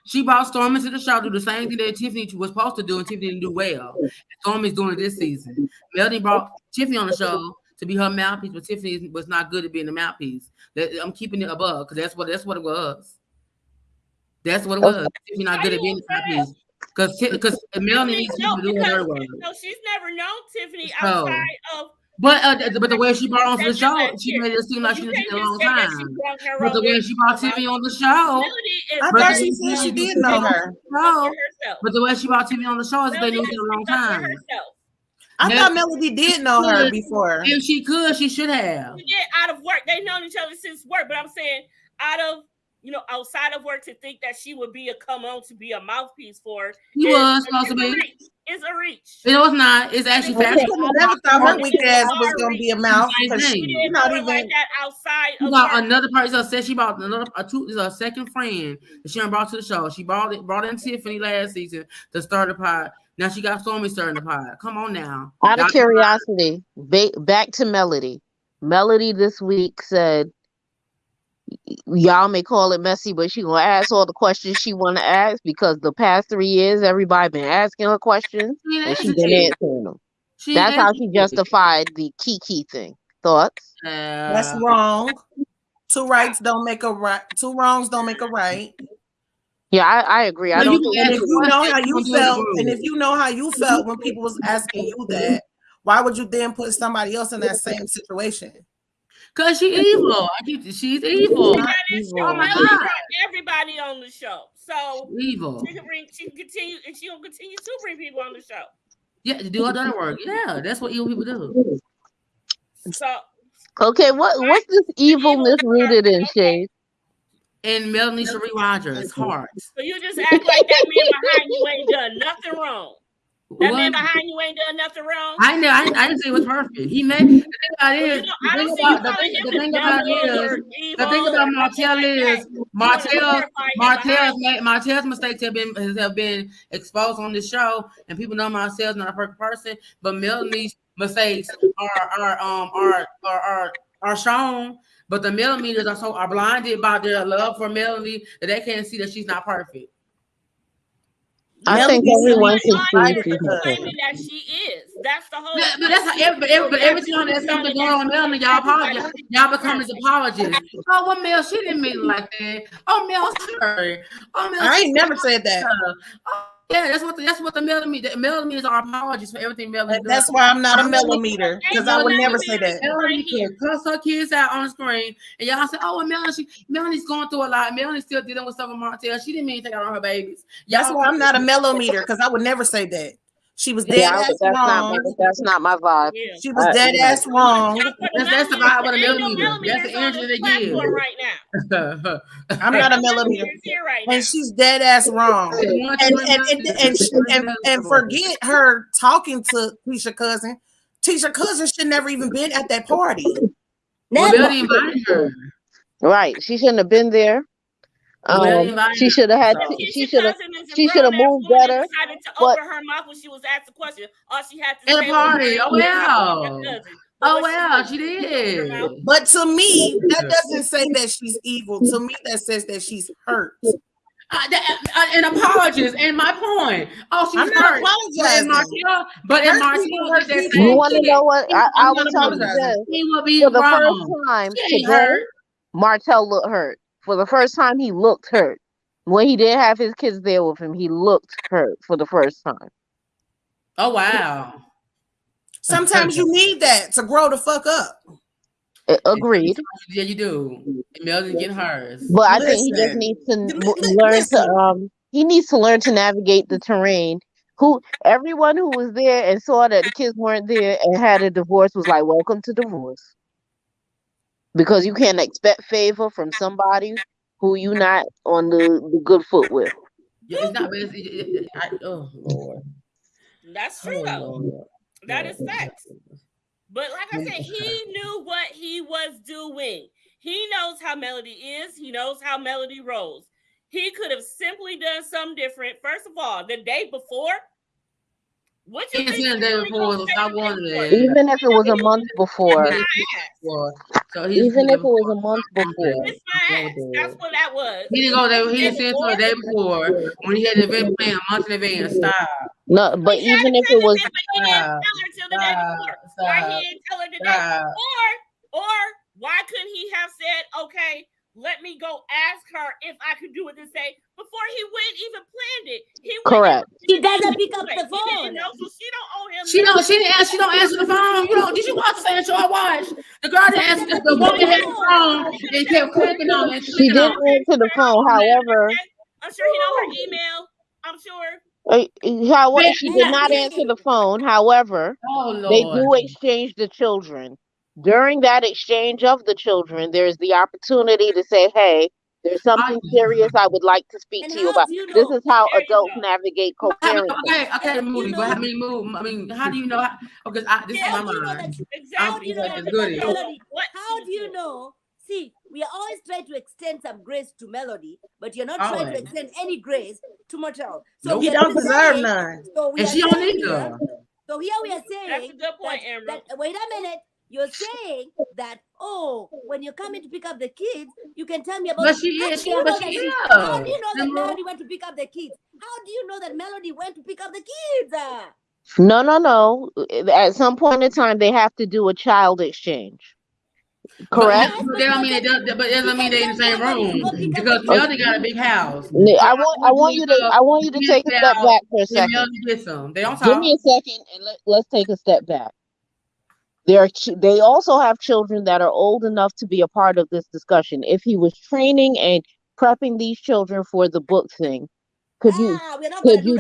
She brought Stormy to the show, do the same thing that Tiffany was supposed to do, and Tiffany didn't do well. Stormy's doing it this season. Melody brought Tiffany on the show to be her mouthpiece, but Tiffany was not good at being the mouthpiece. I'm keeping it above because that's what it was. That's what it was. Tiffany not good at being the mouthpiece because Melody needs to do her work. No, she's never known Tiffany outside of. But the way she brought on to the show, she made it seem like she did it a long time. But the way she brought Tiffany on the show, I thought she said she did know her. No, but the way she brought Tiffany on the show is they knew it a long time. I thought Melody did know her before. If she could, she should have. Out of work, they known each other since work. But I'm saying, outside of work, to think that she would be to be a mouthpiece for her. He was supposed to be. It's a reach. No, it's not. It's actually fact. I never thought her weak ass was gonna be a mouth. She's not even like that outside. She got another person. Said she brought a second friend that she brought to the show. She brought in Tiffany last season to start the pod. Now she got Stormy starting the pod. Come on now. Out of curiosity, back to Melody. Melody this week said, y'all may call it messy, but she gonna ask all the questions she want to ask because the past 3 years everybody been asking her questions and she been answering them. That's how she justified the Kiki thing. Thoughts? That's wrong. Two wrongs don't make a right. Yeah, I agree. I don't. And if you know how you felt, when people was asking you that, why would you then put somebody else in that same situation? Cause she's evil. She's evil. Oh my God! Everybody on the show, so evil. She can continue, and she will continue to bring people on the show. Yeah, to do all that work. Yeah, that's what evil people do. So okay, what's this evilness rooted in, Shade? And Melanie Cherie Rogers' heart. So you just act like that man behind you ain't done nothing wrong. That man behind you ain't done nothing wrong. I didn't say it was perfect. He made the thing about it is the thing about Martell is Martell's mistakes have been exposed on the show, and people know Martell's not a perfect person, but Melanie's mistakes are shown. But the millimeters are blinded by their love for Melanie that they can't see that she's not perfect. I think everyone can see claiming that she is. That's the whole. But that's how every time there's something going on with Melanie, y'all apologize. Y'all become his apologists. Oh, well, Mel, she didn't mean it like that. Oh, Mel, sorry. Oh, Mel, I ain't never said that. Oh, yeah, that's what the millimeters. The millimeters are apologies for everything Melanie does. That's why I'm not a millimeter, because I would never say that. Melanie can cuss her kids out on the screen, and y'all say, "Oh, well, Melanie's going through a lot. Melanie's still dealing with stuff with Martell. She didn't mean to take out on her babies." That's why I'm not a millimeter, because I would never say that. She was dead ass wrong. That's not my vibe. Yeah. She was dead ass wrong. That's the vibe of the Ain't no millimeter. That's the millimeters on energy this they give. platform right now. I'm not a millimeter. Here right now. And she's dead ass wrong. And forget her talking to Tisha Cousin. Tisha Cousin should never even been at that party. Well, Melody invited her. Right. She shouldn't have been there. She should have had. She should have moved better. Decided to open her mouth when she was asked a question. All she had to say at a party. Oh wow. Oh wow, she did. did. But to me, that doesn't say that she's evil. To me, that says that she's hurt. And apologies. And my point. Oh, she's hurt. But in Marcel, you want to know what? I will tell you this. He will be for the first time today, Martell looked hurt. For the first time, he looked hurt. When he didn't have his kids there with him, he looked hurt for the first time. Oh wow. Sometimes you need that to grow the fuck up. Agreed. Yeah, you do. Melody getting hers. But I think he just needs to learn to he needs to learn to navigate the terrain. Everyone who was there and saw that the kids weren't there and had a divorce was like, welcome to divorce. Because you can't expect favor from somebody who you not on the good foot with. Yeah, it's not oh Lord. That's true though. That is facts. But like I said, he knew what he was doing. He knows how Melody is. He knows how Melody rolls. He could have simply done something different. First of all, the day before, what you think? Even if it was a month before. Even if it was a month before. That's what that was. He didn't go there. He didn't send to the day before when he had the event planned a month in advance. Stop. No, but even if it was. He didn't tell her till the day before. Why he didn't tell her the day? Or why couldn't he have said, okay, let me go ask her if I could do it this day before he went even planned it. Correct. He doesn't pick up the phone. So she don't owe him. She don't answer the phone. Did you watch the same show I watched? The girl didn't answer. The woman had the phone and kept clicking on it. She didn't answer the phone. However, I'm sure he know her email. I'm sure. However, she did not answer the phone. However, they do exchange the children. During that exchange of the children, there's the opportunity to say, hey, there's something serious I would like to speak to you about. This is how adults navigate co-parenting. Okay, Moody, but how do you know? Because this is my mind. How do you know? See, we are always trying to extend some grace to Melody, but you're not trying to extend any grace to Martell. So he don't deserve none. And she don't either. So here we are saying, that's a good point, Amber. Wait a minute. You're saying that, when you're coming to pick up the kids, you can tell me about. But she is. How do you know that Melody went to pick up the kids? How do you know that Melody went to pick up the kids? No. At some point in time, they have to do a child exchange. Correct. But that doesn't mean they're in the same room because Melody got a big house. I want you to take a step back for a second. Melody gets them. They don't talk. Give me a second and let's take a step back. They also have children that are old enough to be a part of this discussion. If he was training and prepping these children for the book thing, could you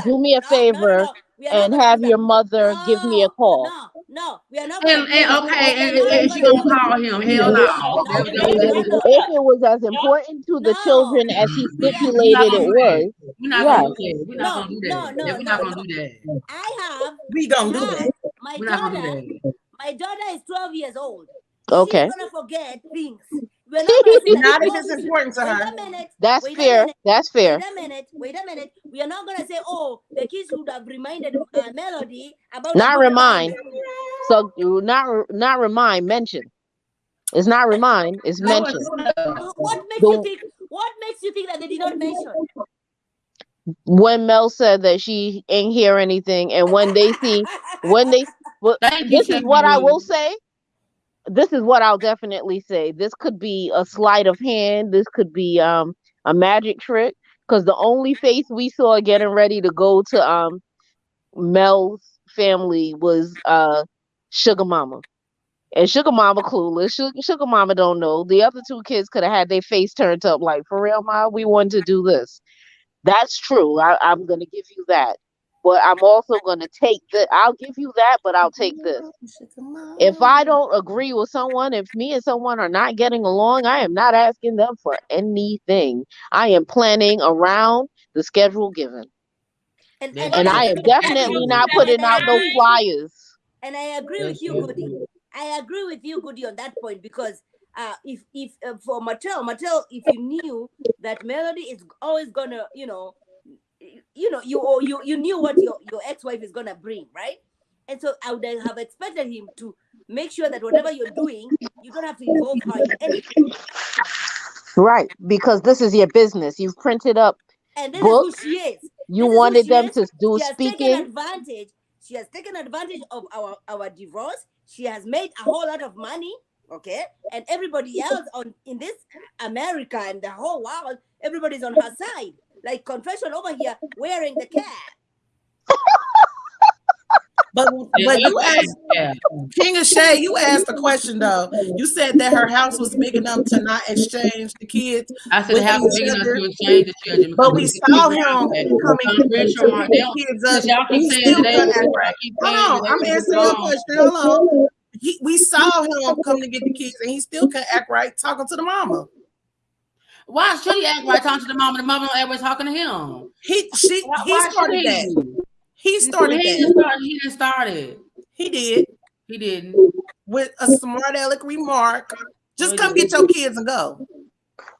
do me a favor and have your mother give me a call? No, we are not. And she gonna call him. Hell no. If it was as important to the children as he stipulated it was, we're not gonna do that. We're not gonna do that. We don't do that. My daughter is 12 years old. Okay. She's gonna forget things. Not if it's important to her. That's fair. That's fair. Wait a minute. We are not gonna say, the kids would have reminded Melody about. Not remind. So not remind. Mention. It's not remind. It's mention. What makes you think that they did not mention? When Mel said that she ain't hear anything, and when they this is what I will say. This is what I'll definitely say. This could be a sleight of hand. This could be a magic trick. Because the only face we saw getting ready to go to Mel's family was Sugar Mama. And Sugar Mama clueless. Sugar Mama don't know. The other two kids could have had their face turned up like, for real, Ma, we wanted to do this. That's true. I'm going to give you that. but I'm also going to take I'll give you that, but I'll take this. If I don't agree with someone, if me and someone are not getting along, I am not asking them for anything. I am planning around the schedule given. And I am definitely not putting out no flyers. And I agree with you, Goody. I agree with you, Goody, on that point, because if for Mattel, if you knew that Melody is always gonna, you knew what your ex-wife is gonna bring, right? And so I would have expected him to make sure that whatever you're doing, you don't have to involve her in anything. Right, because this is your business. You've printed up and this books. Is who she is. You wanted them to do speaking. She has taken advantage of our divorce. She has made a whole lot of money, okay? And everybody else in this America and the whole world, everybody's on her side. Like Confession over here wearing the cat. But you asked, King of Shade, you asked a question though. You said that her house was big enough to not exchange the kids. I said the house was big enough to exchange the children. But we saw him coming to pick the kids up. He still couldn't act right. Hold on, I'm answering your question. Hold on. We saw him come to get the kids, and he still couldn't act right talking to the mama. Why should he act right talking to the mama? The mama don't ever talking to him. He started that. He started that. He didn't start it. He did. He didn't. With a smart aleck remark. Just come get your kids and go.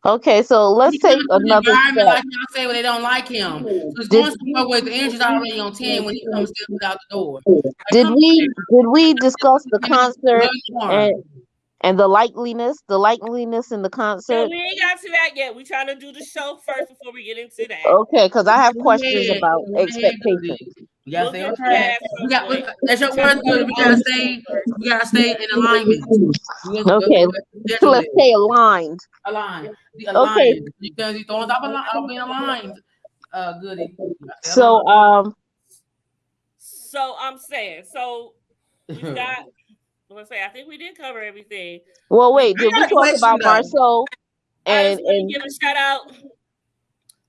Okay, so let's take another step. Like y'all say when they don't like him. So it's going somewhere where the energy's already on 10 when he comes out the door. Did we discuss the concert and the likeliness in the concert? No, we ain't got to that yet. We're trying to do the show first before we get into that. Okay, because I have questions about expectations. We gotta stay on track. That's your word. We gotta stay in alignment. Okay, so let's stay aligned. Okay. Because he throws up being aligned. Goody. So I'm saying, we've got. Let's say I think we did cover everything. Well, wait, did we talk about Marceau? And give a shout out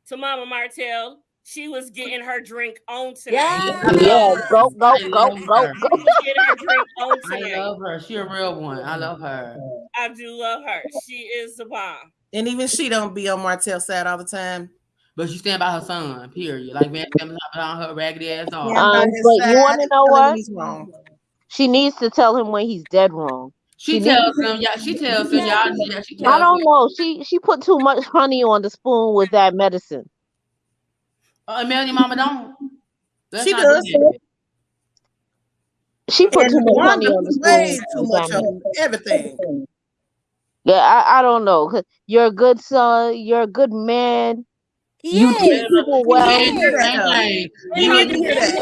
to Mama Martell. She was getting her drink on tonight. Yeah, go. She was getting her drink on tonight. I love her. She a real one. I love her. I do love her. She is the bomb. And even she don't be on Martell's side all the time. But she stand by her son, period. Like Van Damme on her raggedy ass dog. But you want to know what? She needs to tell him when he's dead wrong. She tells him, y'all. I don't know. She put too much honey on the spoon with that medicine. Melanie mama don't. She does. She put too much honey on the spoon. Way too much of everything. Yeah, I don't know. You're a good son. You're a good man. You treat people well. You need to hear that.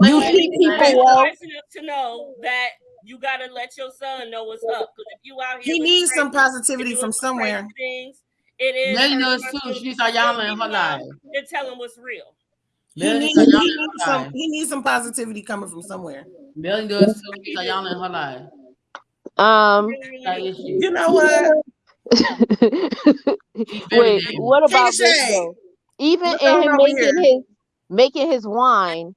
You treat people well. To know that you gotta let your son know what's up. Because if you out here, he needs some positivity from somewhere. Things, it is. Melly knows too. She needs Ayala in her life. And tell him what's real. He needs some positivity coming from somewhere. Melly does too. She needs Ayala in her life. You know what? Wait, what about this though? Even in him making his wine,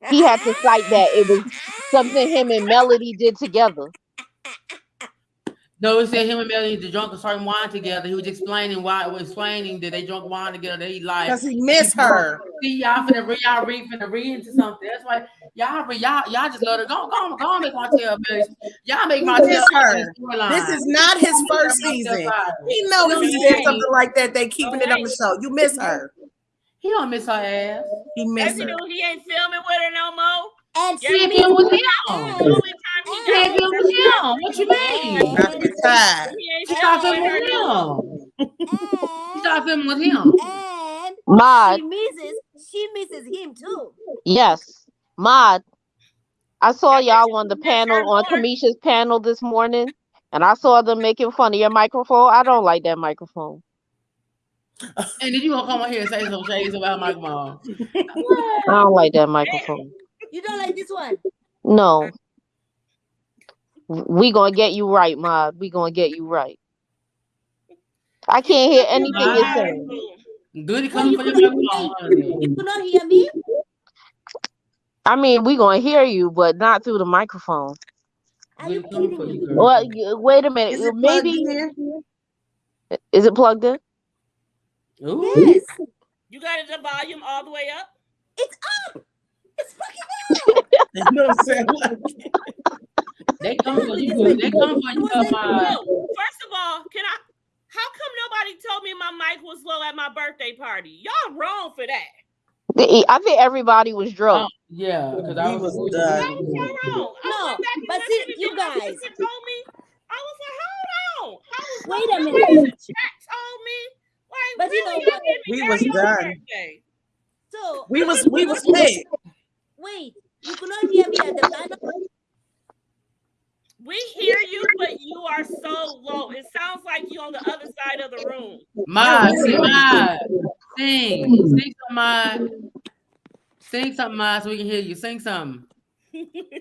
he had to cite that it was something him and Melody did together. No, he said him and Melody drunk a certain wine together. He was explaining that they drunk wine together that he liked. Because he missed her. See, y'all finna read into something. That's why y'all just let her go make my tail, Melody. Y'all make my tail her. This is not his first season. He knows if he said something like that, they keeping it on the show. You miss her. He don't miss her ass. He miss her. He ain't filming with her no more. And she ain't filming with him. He ain't filming with him. What you mean? She stopped filming with him. She stopped filming with him. And Mod. She misses him too. Yes. Mod. I saw y'all on the panel, on Kamisha's panel this morning, and I saw them making fun of your microphone. I don't like that microphone. And then you gonna come on here and say some shades about my mom. I don't like that microphone. You don't like this one? No. We gonna get you right, Mod. We gonna get you right. I can't hear anything you're saying. Goody Well, coming for your microphone. you could not hear me? I mean, we gonna hear you, but not through the microphone. Are you Goody coming kidding for me? you, girl. Well, wait a minute. Is it plugged Maybe in? is it plugged in? Ooh. Yes. You got the volume all the way up? It's up. It's fucking up. You know what I'm saying? They come for you, girl. They come for you, What's that? Oh, first of all, how come nobody told me my mic was low at my birthday party? Y'all wrong for that. I think everybody was drunk. Yeah, because We was done. How was y'all wrong? I No, went back and but listened see, again. you My guys. sister told me. I was like, hold on. How was Wait a nobody minute. in the chat told me? Like, But you really? know Y'all what? didn't We carry was on my done. birthday. So We was lit. wait, you could not hear me at the panel. We hear you, but you are so low. It sounds like you on the other side of the room. Ma, sing something, Ma. Sing something, Ma, so we can hear you. Sing something.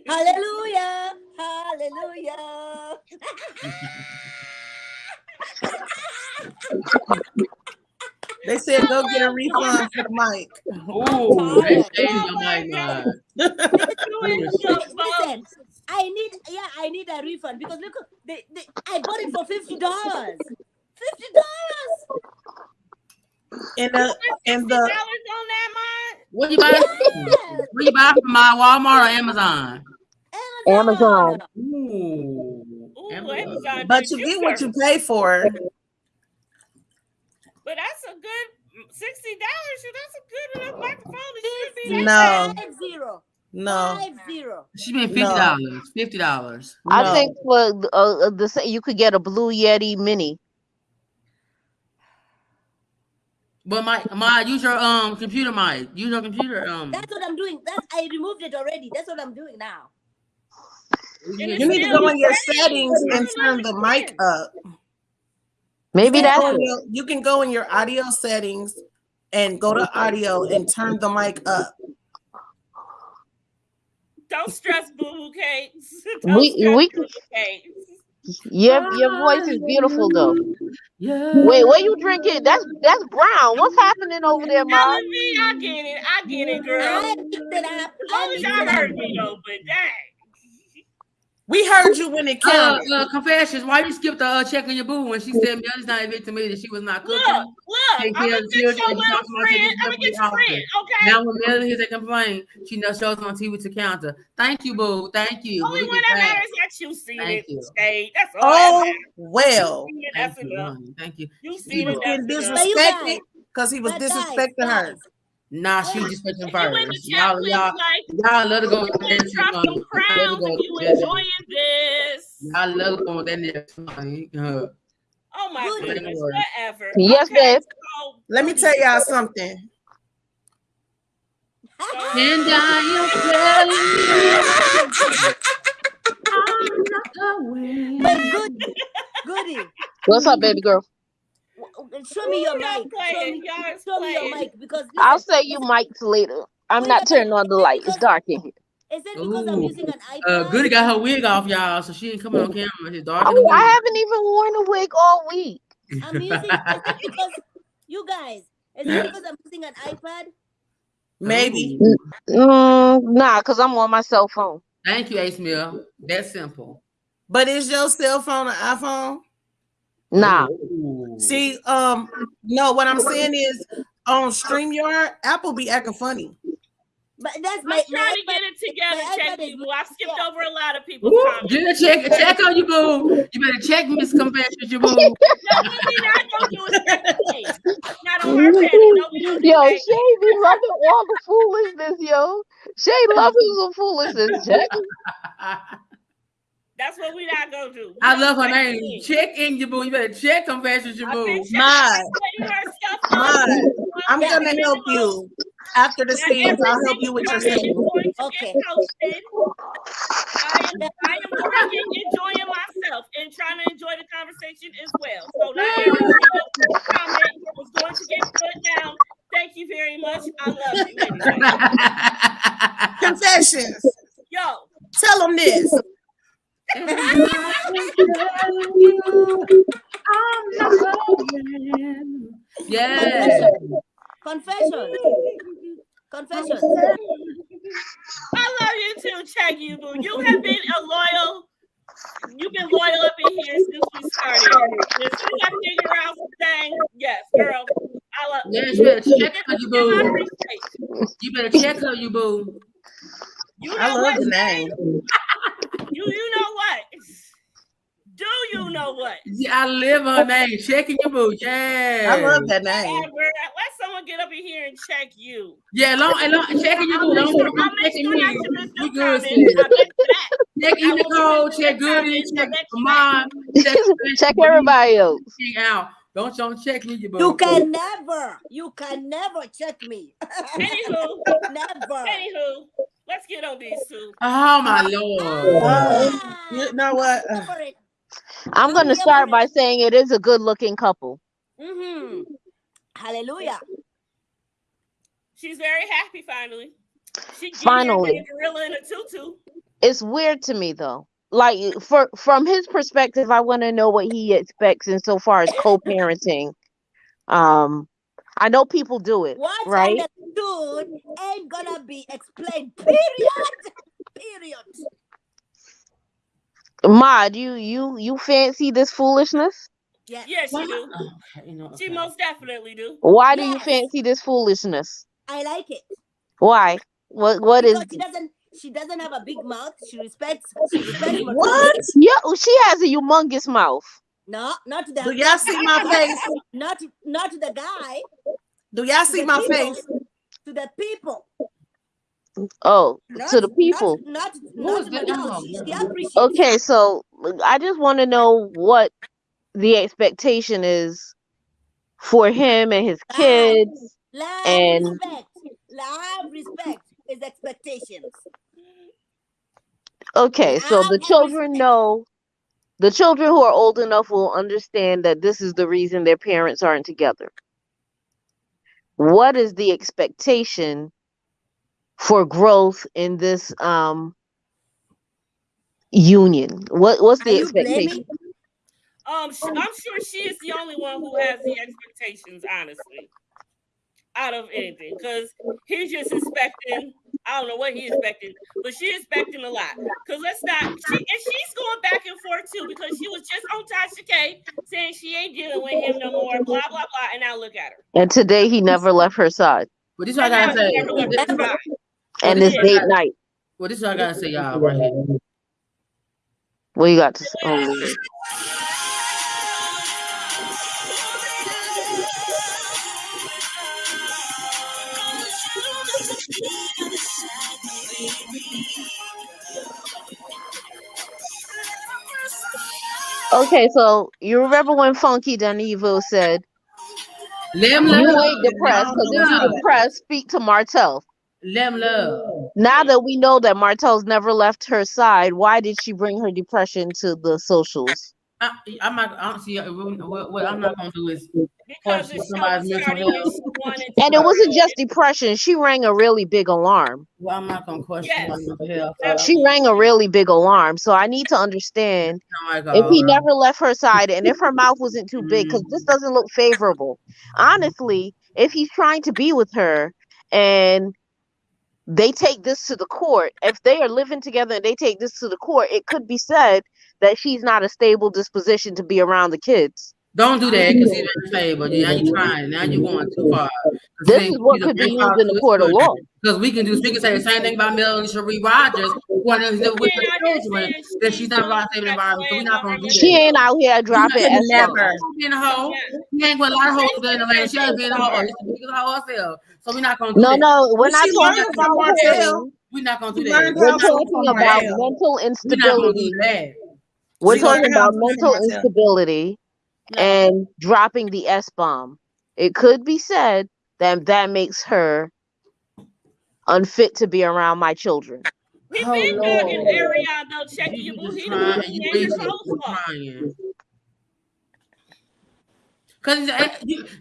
Hallelujah. Hallelujah. They said go get a refund for the mic. Ooh, they tired. changed your Oh my mic, Ma. Listen, I need a refund because look, I bought it for $50. $50. And $50 the on that, mine? What you buy? Where you buy from, Ma? Walmart or Amazon? Amazon. Ooh, Ooh, Amazon. Amazon but did you get what dirty. you pay for. But that's a good $60. That's a good enough microphone. It should be No. that. 50. No, 50. She meant $50. $50. I no. think for you could get a Blue Yeti Mini. But Ma, use your computer mic. Use your computer. That's what I'm doing. I removed it already. That's what I'm doing now. You need to go in your settings and turn the mic up. Maybe You can that's go in it. you can go in your audio settings and go to audio and turn the mic up. Don't stress, boo cakes. We your voice is beautiful though. Wait, what you drinking? That's brown. What's happening over there, Ma? Telling me, I get it, girl. I picked it up. As long as y'all heard me though, but dang. We heard you when it counted. Confessions. Why you skipped the check on your boo when she said Melly's not admitting to me that she was not cooking? Look, Take I'm care gonna of get the your children. You little talk about friend. taking I'm gonna get your care friend, of okay? Now when Melly hears a complaint, she knows shows on TV to counter. Thank you, boo. Thank you. Only one that matters is that you seen Thank it. you. Shade. That's all. Oh well. That's Thank you, enough. honey. Thank you. You He seen was it. getting That's enough. disrespected because he was But disrespecting her. Nah, she just put them If you in the first. chat, please like, Y'all let her go. please drop some crowns if you enjoying this. Y'all let her go with that next money. Oh my Good. goodness, whatever. Yes, okay, babe. so Let me tell y'all something. And I am But goody. What's up, baby girl? Show me your y'all mic. playing. Show me your mic because I'll listen, say you mics later. I'm Wait not a turning minute. on the light. It's dark in here. Is it because I'm using an iPad? Goody got her wig off, y'all, so she ain't coming on camera. It's dark in the wig. I haven't even worn a wig all week. I'm using. Is it because you guys? Is it because I'm using an iPad? Maybe. Nah, because I'm on my cell phone. Thank you, Ace Mill. That's simple. But is your cell phone an iPhone? Nah. Ooh. See, no, what I'm saying is on StreamYard, Apple be acting funny. But that's I'm my trying to get it together, check iPad is- people. I skipped over a lot of people's Ooh, comments. get a check on you, boo. You better check Miss Confessions, you boo. No, what we not gonna do is check the thing. Not on her panel. No, we don't do Yo, that. Shay be loving all the foolishness, yo. Shay loves some foolishness. Check. That's what we not gonna do. I love her name. Check in your boo. You better check Confessions, your boo. My, I'm gonna help you after the scenes. I'll help you with your scenes. Okay. I am working, enjoying myself, and trying to enjoy the conversation as well. So not every single comment is going to get put down. Thank you very much. I love you anyway. Confessions. Yo, Tell them this. I'm not going. Yeah. Confession. Confession. I love you too, Check You Boo. You have been you've been loyal up in here since we started. As soon as I figure out some things, yes, girl. I love Yes, you better check her, you give my boo. respect. You better check her, you boo. You I know love what? the name. You know what? Do you know what? Yeah, I live her name. Checking you, boo. Yeah. I love that name. Let someone get up in here and check you. Yeah, long checking you, boo. Don't I'll make checking sure me. not to miss We them good, comments. sis. I bet you that. Check I won't be Nicole, missing check them Goody, comments. I check bet you Mom, Check everybody else. out. Don't check me, you boo. You can never check me. Anywho, Never. let's get on these two. Oh my Lord. You know what? I'm going to start by saying it is a good-looking couple. Mm-hmm. Hallelujah. She's very happy finally. She Finally. a gorilla in a tutu. It's weird to me though. Like from his perspective, I want to know what he expects insofar as co-parenting. I know people do it, What's right? understood ain't gonna be explained. Period. Ma, you fancy this foolishness? Yes. Yes, she do. Okay. She most definitely do. Why do you fancy this foolishness? I like it. Why? What because is? she doesn't have a big mouth. She respects my What? Yeah, she has a humongous mouth. No, not to the. Do y'all see my face? Not to the guy. Do y'all see my face? To the people. Oh, to the people. Not to my mouth. She appreciates. Okay, so I just want to know what the expectation is for him and his kids. Love, respect is expectations. Okay, so the children know, the children who are old enough will understand that this is the reason their parents aren't together. What is the expectation for growth in this union? What's the expectation? I'm sure she is the only one who has the expectations, honestly, out of anything, because he's just expecting. I don't know what he's expecting, but she's expecting a lot. Because she's going back and forth too, because she was just on Tasha K saying she ain't dealing with him no more, blah blah blah, and now look at her. And today he never left her side. But this is what I gotta say. And this date night. Well, this is what I gotta say, y'all, right here. What you got to say? Oh, okay, so you remember when Funky Duneville said, "You ain't depressed, because if you depressed, speak to Martell." Let him love. Now that we know that Martell's never left her side, why did she bring her depression to the socials? I'm not. I don't see what I'm not gonna do is because somebody's mental health. And it wasn't just depression. She rang a really big alarm. Well, I'm not gonna question my mental health. She rang a really big alarm. So I need to understand if he never left her side and if her mouth wasn't too big, because this doesn't look favorable. Honestly, if he's trying to be with her and they take this to the court, if they are living together and they take this to the court, it could be said that she's not a stable disposition to be around the kids. Don't do that, because he's in favor. Now you're trying. Now you're going too far. This is what could be used in the court of law. Because we can say the same thing about Melanie Cherie Rogers, with the children, that she's not around the same environment. So we're not gonna do that. She ain't out here dropping never being a hoe. She ain't put a lot of hoes in the land. She ain't being a hoe. She's a hoe herself. So we're not gonna do that. No, we're not talking about Martell. We're not gonna do that. We're talking about mental instability. We're talking about mental instability and dropping the S-bomb. It could be said that that makes her unfit to be around my children. He's been dogging Ariana, though, checking you. He crying. Because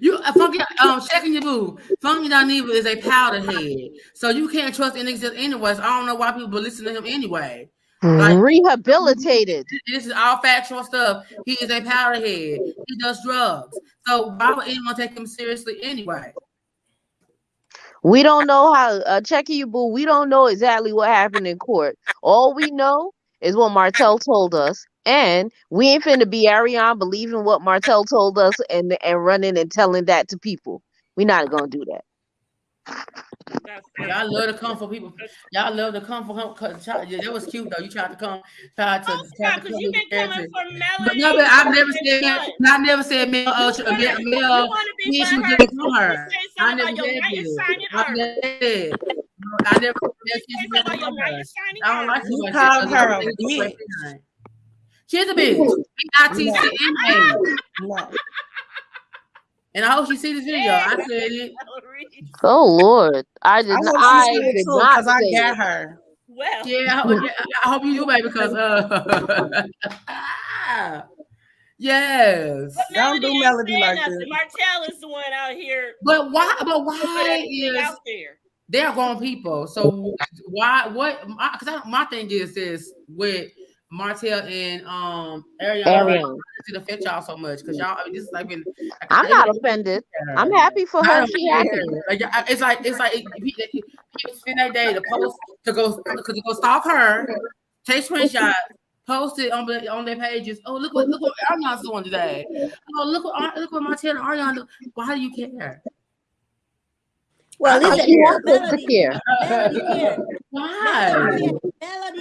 you Funky checking your boo. Funky Duneville is a powder head, so you can't trust anything anyways. I don't know why people listen to him anyway. Like, Rehabilitated. this is all factual stuff. He is a powderhead. He does drugs. So why would anyone take him seriously anyway? We don't know how, checking you, boo. We don't know exactly what happened in court. All we know is what Martell told us. And we ain't finna be Ariane believing what Martell told us and running and telling that to people. We're not gonna do that. Y'all love to come for people. Y'all love to come for him. Yeah, that was cute though. You tried to come, tried to because you've been coming for Melody. But no, but I've never said. I never said Mel. Mel. She was just from her. I never said this. I never said I don't like you called her a bitch. She's a bitch. B-I-T-C-N-A. No. And I hope she see this video. I said it. Oh Lord, I did not. I did not because I got her. Well, yeah, I hope you do, baby, because yes. Don't do Melody like nothing. this. Martell is the one out here. But why? But why is out there? They're grown people? So why? What? Because my thing is this with Martell and Ariane. It affect y'all so much because y'all. I mean, this is like been. I'm not offended. I'm happy for her. She happy. Like, it's like people spend their day to post to go stalk her, take screenshots, post it on their pages. Oh, look what Ariane's doing today. Oh, look what Martell and Ariane do. Why do you care? Well, listen, Melody care. Why? Melody.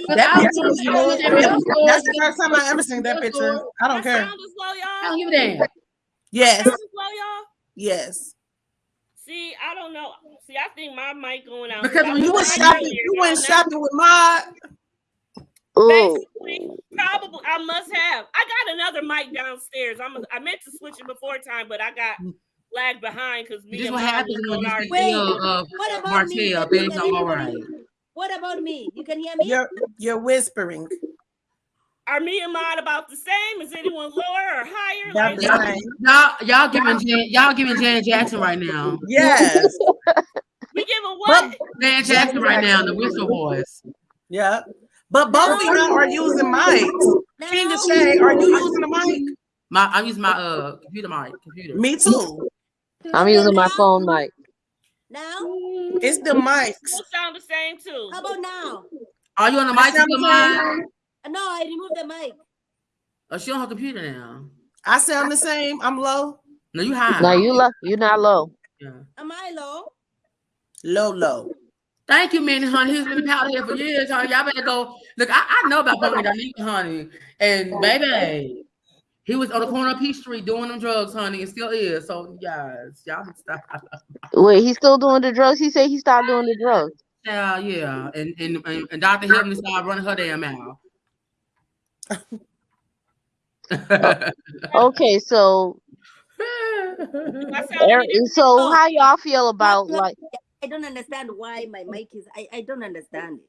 That's the first time I ever seen that picture. I don't care. Sound is low, y'all. I don't give a damn. Yes. Sound is low, y'all. Yes. See, I don't know. See, I think my mic going out. Because when you went shopping with Maud. Basically, probably I must have. I got another mic downstairs. I meant to switch it before time, but I got lag behind because me and what happens when you Wait, what about Martell? Things don't go right. What about me? You can hear me? You're whispering. Are me and Maud about the same? Is anyone lower or higher? Like, y'all giving Janet Jackson right now. Yes. We giving what? Janet Jackson right now, the whistle voice. Yeah. But both of y'all are using mics. King of Shay, are you using a mic? I'm using my computer mic. Me too. I'm using my phone mic. Now? It's the mics. Still sound the same too. How about now? Are you on the mic? No, I removed the mic. Oh, she on her computer now. I sound the same. I'm low. No, you high. No, you're not low. Yeah. Am I low? Low. Thank you, Minnie, honey. He's been out here for years, honey. Y'all better go. Look, I know about Funky Dyneva, honey. And baby, he was on the corner of Peachtree doing them drugs, honey, and still is. So, guys, y'all can stop. Wait, he's still doing the drugs? He said he stopped doing the drugs. Yeah. And Dr. Hilton started running her damn mouth. Okay, so how y'all feel about like? I don't understand why my mic is. I don't understand it.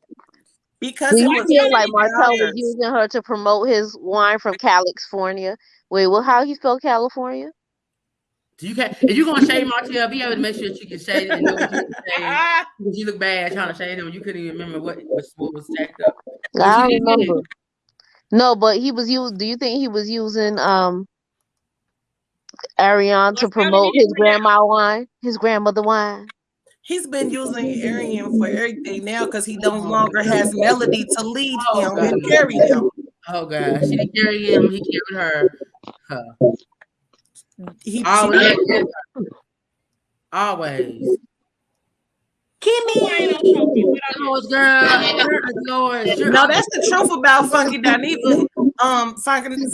Because do you feel like Martell was using her to promote his wine from California? Wait, how he spell California? If you're gonna shade Martell, be able to make sure that you can shade it and know what you can shade. Because you look bad trying to shade him, you couldn't even remember what was stacked up. I don't remember. No, but he was used. Do you think he was using Ariane to promote his grandmother wine? He's been using Ariane for everything now because he no longer has Melody to lead him and carry him. Oh gosh, she didn't carry him; he carried her. Always. Kimmy! No, that's the truth about Funky Dyneva.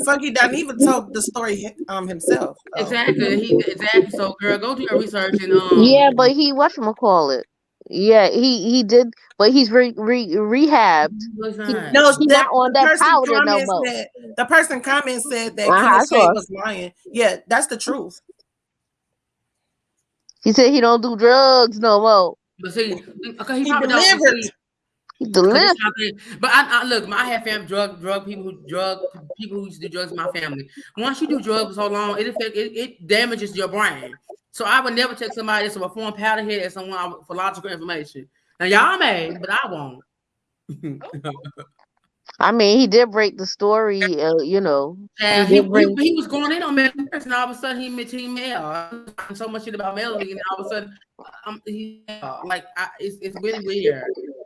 Funky Dyneva told the story himself. Exactly. So, girl, go do your research and Yeah, but he whatchamacallit? Yeah, he did, but he's rehabbed. No, he's not on that powder no more. The person comment said that King was lying. Yeah, that's the truth. He said he don't do drugs no more. But see, okay, he delivered. He delivered. But I look, I have family drug people who used to do drugs in my family. Once you do drugs for so long, it damages your brain. So I would never take somebody that's a reformed powderhead as someone for logical information. Now y'all may, but I won't. I mean, he did break the story. You know, And he did break. he was going in on Melanie, and all of a sudden he mentioned Mel. So much shit about Melanie, and all of a sudden, it's really weird.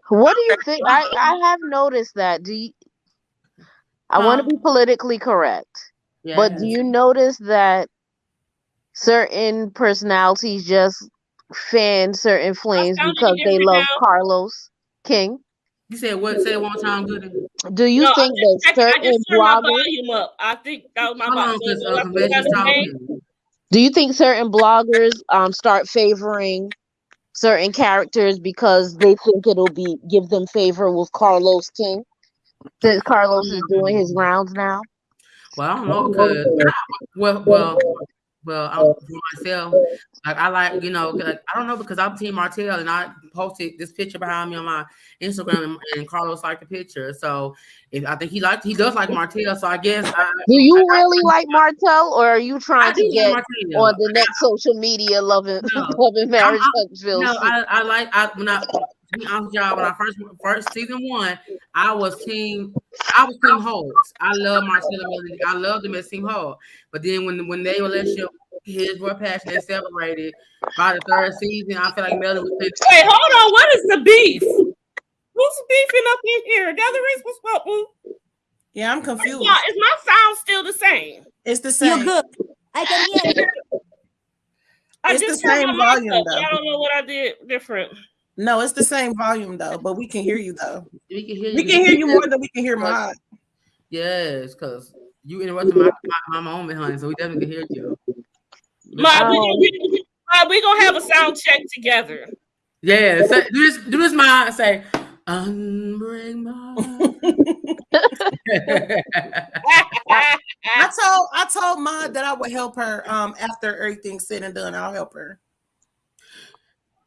What do you think? I have noticed that. Do you? I want to be politically correct, but do you notice that certain personalities just fan certain flames because they love Carlos King? You said what? Say it one time, Goody. Do you think that certain I just turned my volume up. I think that was my volume. Do you think certain bloggers start favoring certain characters because they think it'll give them favor with Carlos King, since Carlos is doing his rounds now? Well, I don't know because I'm for myself. Like I like, I don't know because I'm Team Martell and I posted this picture behind me on my Instagram and Carlos liked the picture. So I think he does like Martell. So I guess. Do you really like Martell, or are you trying to get on the next social media loving marriage Huntsville? No, when I first season 1, I was Team Holtz. I love Marcella Melody. I love them as Team Holt. But then when they relationship his were passion, they separated. By the 3rd season, I feel like Melody was. Wait, hold on. What is the beef? Who's beefing up in here? Gathering, what's up, boo? Yeah, I'm confused. Is my sound still the same? It's the same. You're good. I can hear you. It's the same volume, though. I don't know what I did different. No, it's the same volume though, but we can hear you though. We can hear you. We can hear you more than we can hear mine. Yes, because you interrupted my moment, honey. So we definitely can hear you. We gonna have a sound check together. Yeah, so do this mine. Say, unbring my. I told Ma that I would help her. After everything's said and done, I'll help her.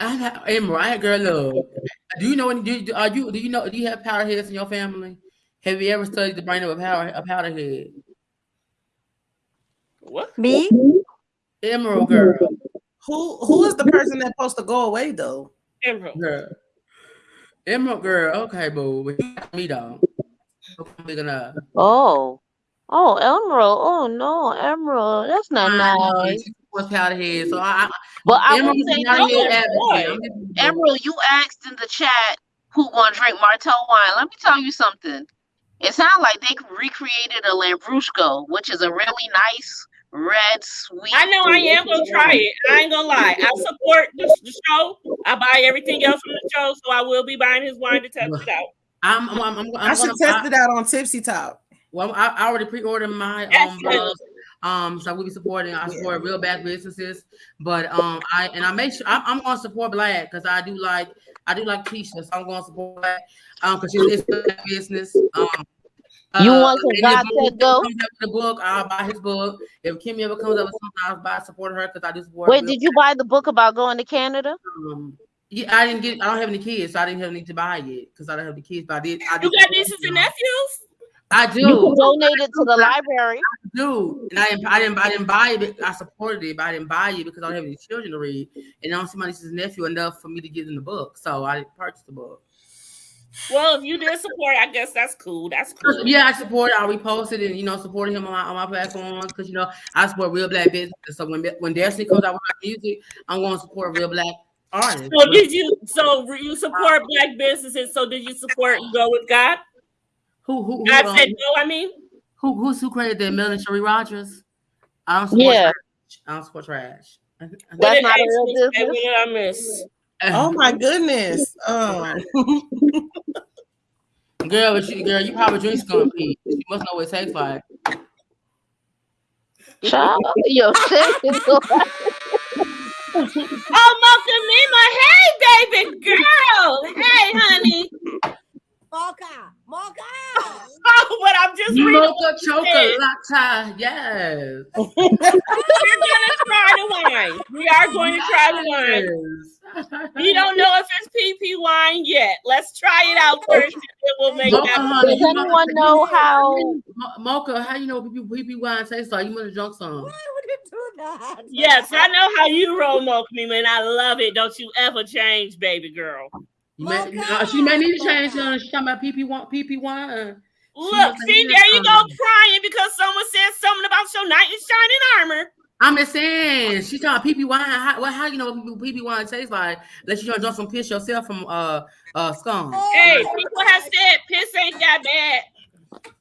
Right, girl. Look, do you know? Do you have powder heads in your family? Have you ever studied the brain of a powder head? What? Me? Emerald girl. Who is the person that's supposed to go away though? Emerald girl. Emerald girl. Okay, boo. But you got me though. Big enough. Oh, Emerald. Oh no, Emerald. That's not nice. Was powder head, so but I will say, Emerald, you asked in the chat who gonna drink Martell wine. Let me tell you something. It sounds like they recreated a Lambrusco, which is a really nice red sweet. I know I am gonna try it. I ain't gonna lie. I support the show. I buy everything else from the show, so I will be buying his wine to test it out. I should test it out on Tipsy Top. Well, I already pre-ordered my so we'll be supporting. I support real Black businesses, but I make sure I'm going to support Black because I do like Keisha, so I'm going to support Black because it's Black business. You want some God Said Go? The book, I'll buy his book. If Kimmy ever comes up with something, I'll support her because I do support. Wait, did you buy the book about going to Canada? Yeah, I don't have any kids, so I didn't have any to buy it because I don't have the kids. But I did. You got nieces and nephews? I do. You can donate it to the library. I do, and I didn't buy it. I supported it, but I didn't buy it because I don't have any children to read, and I don't see my nieces and nephew enough for me to give them the book. So I didn't purchase the book. Well, if you did support, I guess that's cool. That's cool. Yeah, I support it. I reposted it and supporting him on my platforms because I support real Black businesses. So when Destiny comes out with her music, I'm going to support real Black artists. So you support Black businesses? So did you support Go With God? Who I said no. I mean, who created that? Melanie Cherie Rogers. I don't support. Yeah, I don't support trash. That's not a real business. What did I miss? Oh my goodness! Girl, you probably drink Skunk Pete. You must know what it tastes like. Child, yo, oh, Mocha, hey, baby girl, hey, honey. Mocha. Oh, but I'm just reading. Mocha chocolate, yes. We're gonna try the wine. We are going to try the wine. We don't know if it's PP wine yet. Let's try it out first, and then we'll make that. Does anyone know how? Mocha, how you know PP wine tastes like? You must have drunk some. Why would you do that? Yes, I know how you roll, Mocha, and I love it. Don't you ever change, baby girl. She may need to change. She's talking about PP wine. Look, see, there you go, crying because someone said something about your knight in shining armor. I'm just saying, she's trying to PB wine. How you know what PB wine tastes like? Unless you trying to drink some piss yourself from scum. Hey, people have said piss ain't that bad.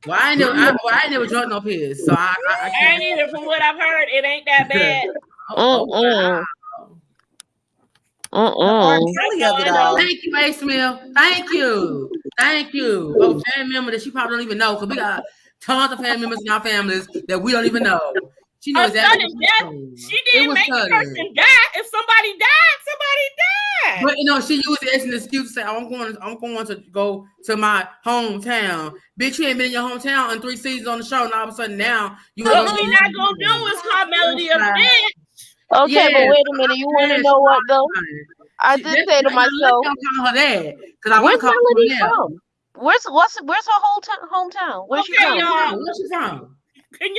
Well, I ain't never drunk no piss, so I ain't either. From what I've heard, it ain't that bad. Wow. Thank you, A. Smith. Thank you. Oh, family member that she probably don't even know, because we got tons of family members in our families that we don't even know. She knows that. She didn't make the person die. If somebody died, somebody died. But she used it as an excuse to say, I'm going to go to my hometown. Bitch, you ain't been in your hometown in 3 seasons on the show, and all of a sudden now you what we're not gonna do is call Melody a bitch. Okay, but wait a minute. You want to know what though? I did say to myself, "Where's Melody from? Where's her whole hometown? Where's she from? Where's she from? Can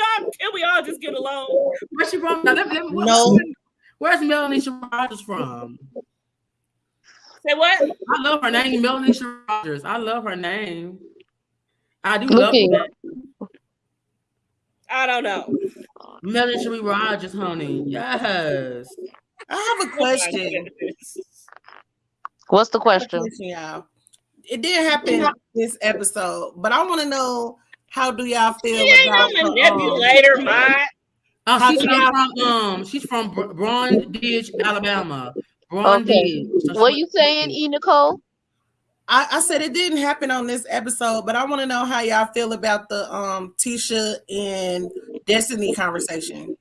we all just get along? Where's she from? No. Where's Melanie Rogers from? Say what? I love her name, Melanie Rogers. I love her name. I do love her. I don't know. Melanie Rogers, honey. Yes. I have a question. What's the question? Y'all. It didn't happen this episode, but I want to know, how do y'all feel about manipulator, she's from Brundage, Alabama. Okay. What are you saying, E. Nicole? I said it didn't happen on this episode, but I want to know how y'all feel about the Tisha and Destiny conversation.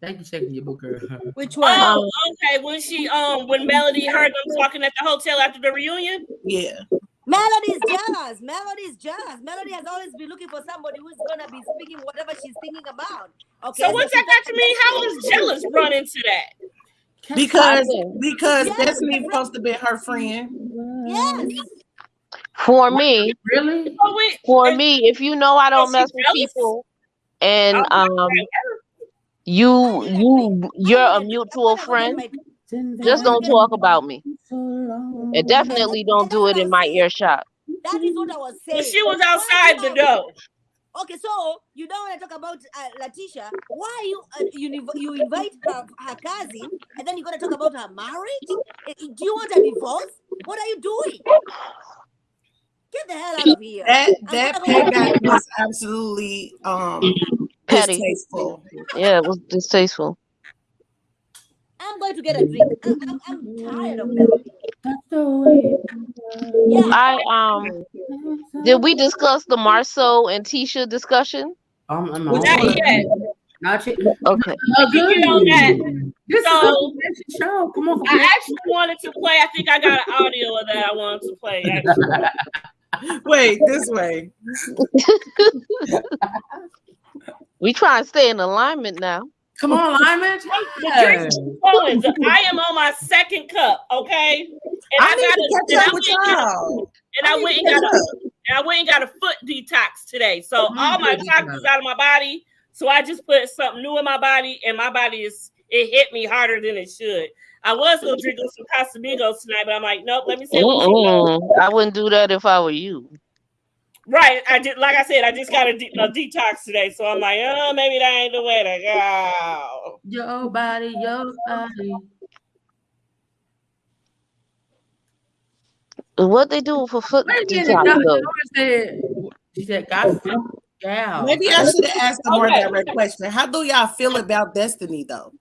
Thank you, checking your book, girl. Which one? Oh, okay. When Melody heard them talking at the hotel after the reunion? Yeah. Melody's jealous. Melody has always been looking for somebody who's gonna be speaking whatever she's thinking about. Okay. So what's that got to mean? How is jealous run into that? Because Destiny's supposed to be her friend. Yes. For me, really? For me, if you know I don't mess with people, and you're a mutual friend, just don't talk about me. And definitely don't do it in my earshot. That is what I was saying. But she was outside the door. Okay, so you don't want to talk about Letitia. Why you invite her cousin and then you're going to talk about her marriage? Do you want a divorce? What are you doing? Get the hell out of here. That payback was absolutely petty. Distasteful. Yeah, it was distasteful. I'm going to get a drink. I'm tired of Melody. Yeah. Did we discuss the Marceau and Tisha discussion? Not yet. Not yet. Okay. Get on that. So, show. Come on. I actually wanted to play. I think I got an audio of that I wanted to play. Actually. Wait, this way. We try and stay in alignment now. Come on, alignment. Yes. I am on my second cup, okay? And I went and got a foot detox today. So all my toxins out of my body. So I just put something new in my body, and my body it hit me harder than it should. I was gonna drink some Casamigos tonight, but I'm like, nope. Let me say. I wouldn't do that if I were you. Right, I did. Like I said, I just got a detox today, so I'm like, oh, maybe that ain't the way to go. Your body. What they do for foot detox? She said, "God, maybe I should have asked a more direct question. How do y'all feel about Destiny, though?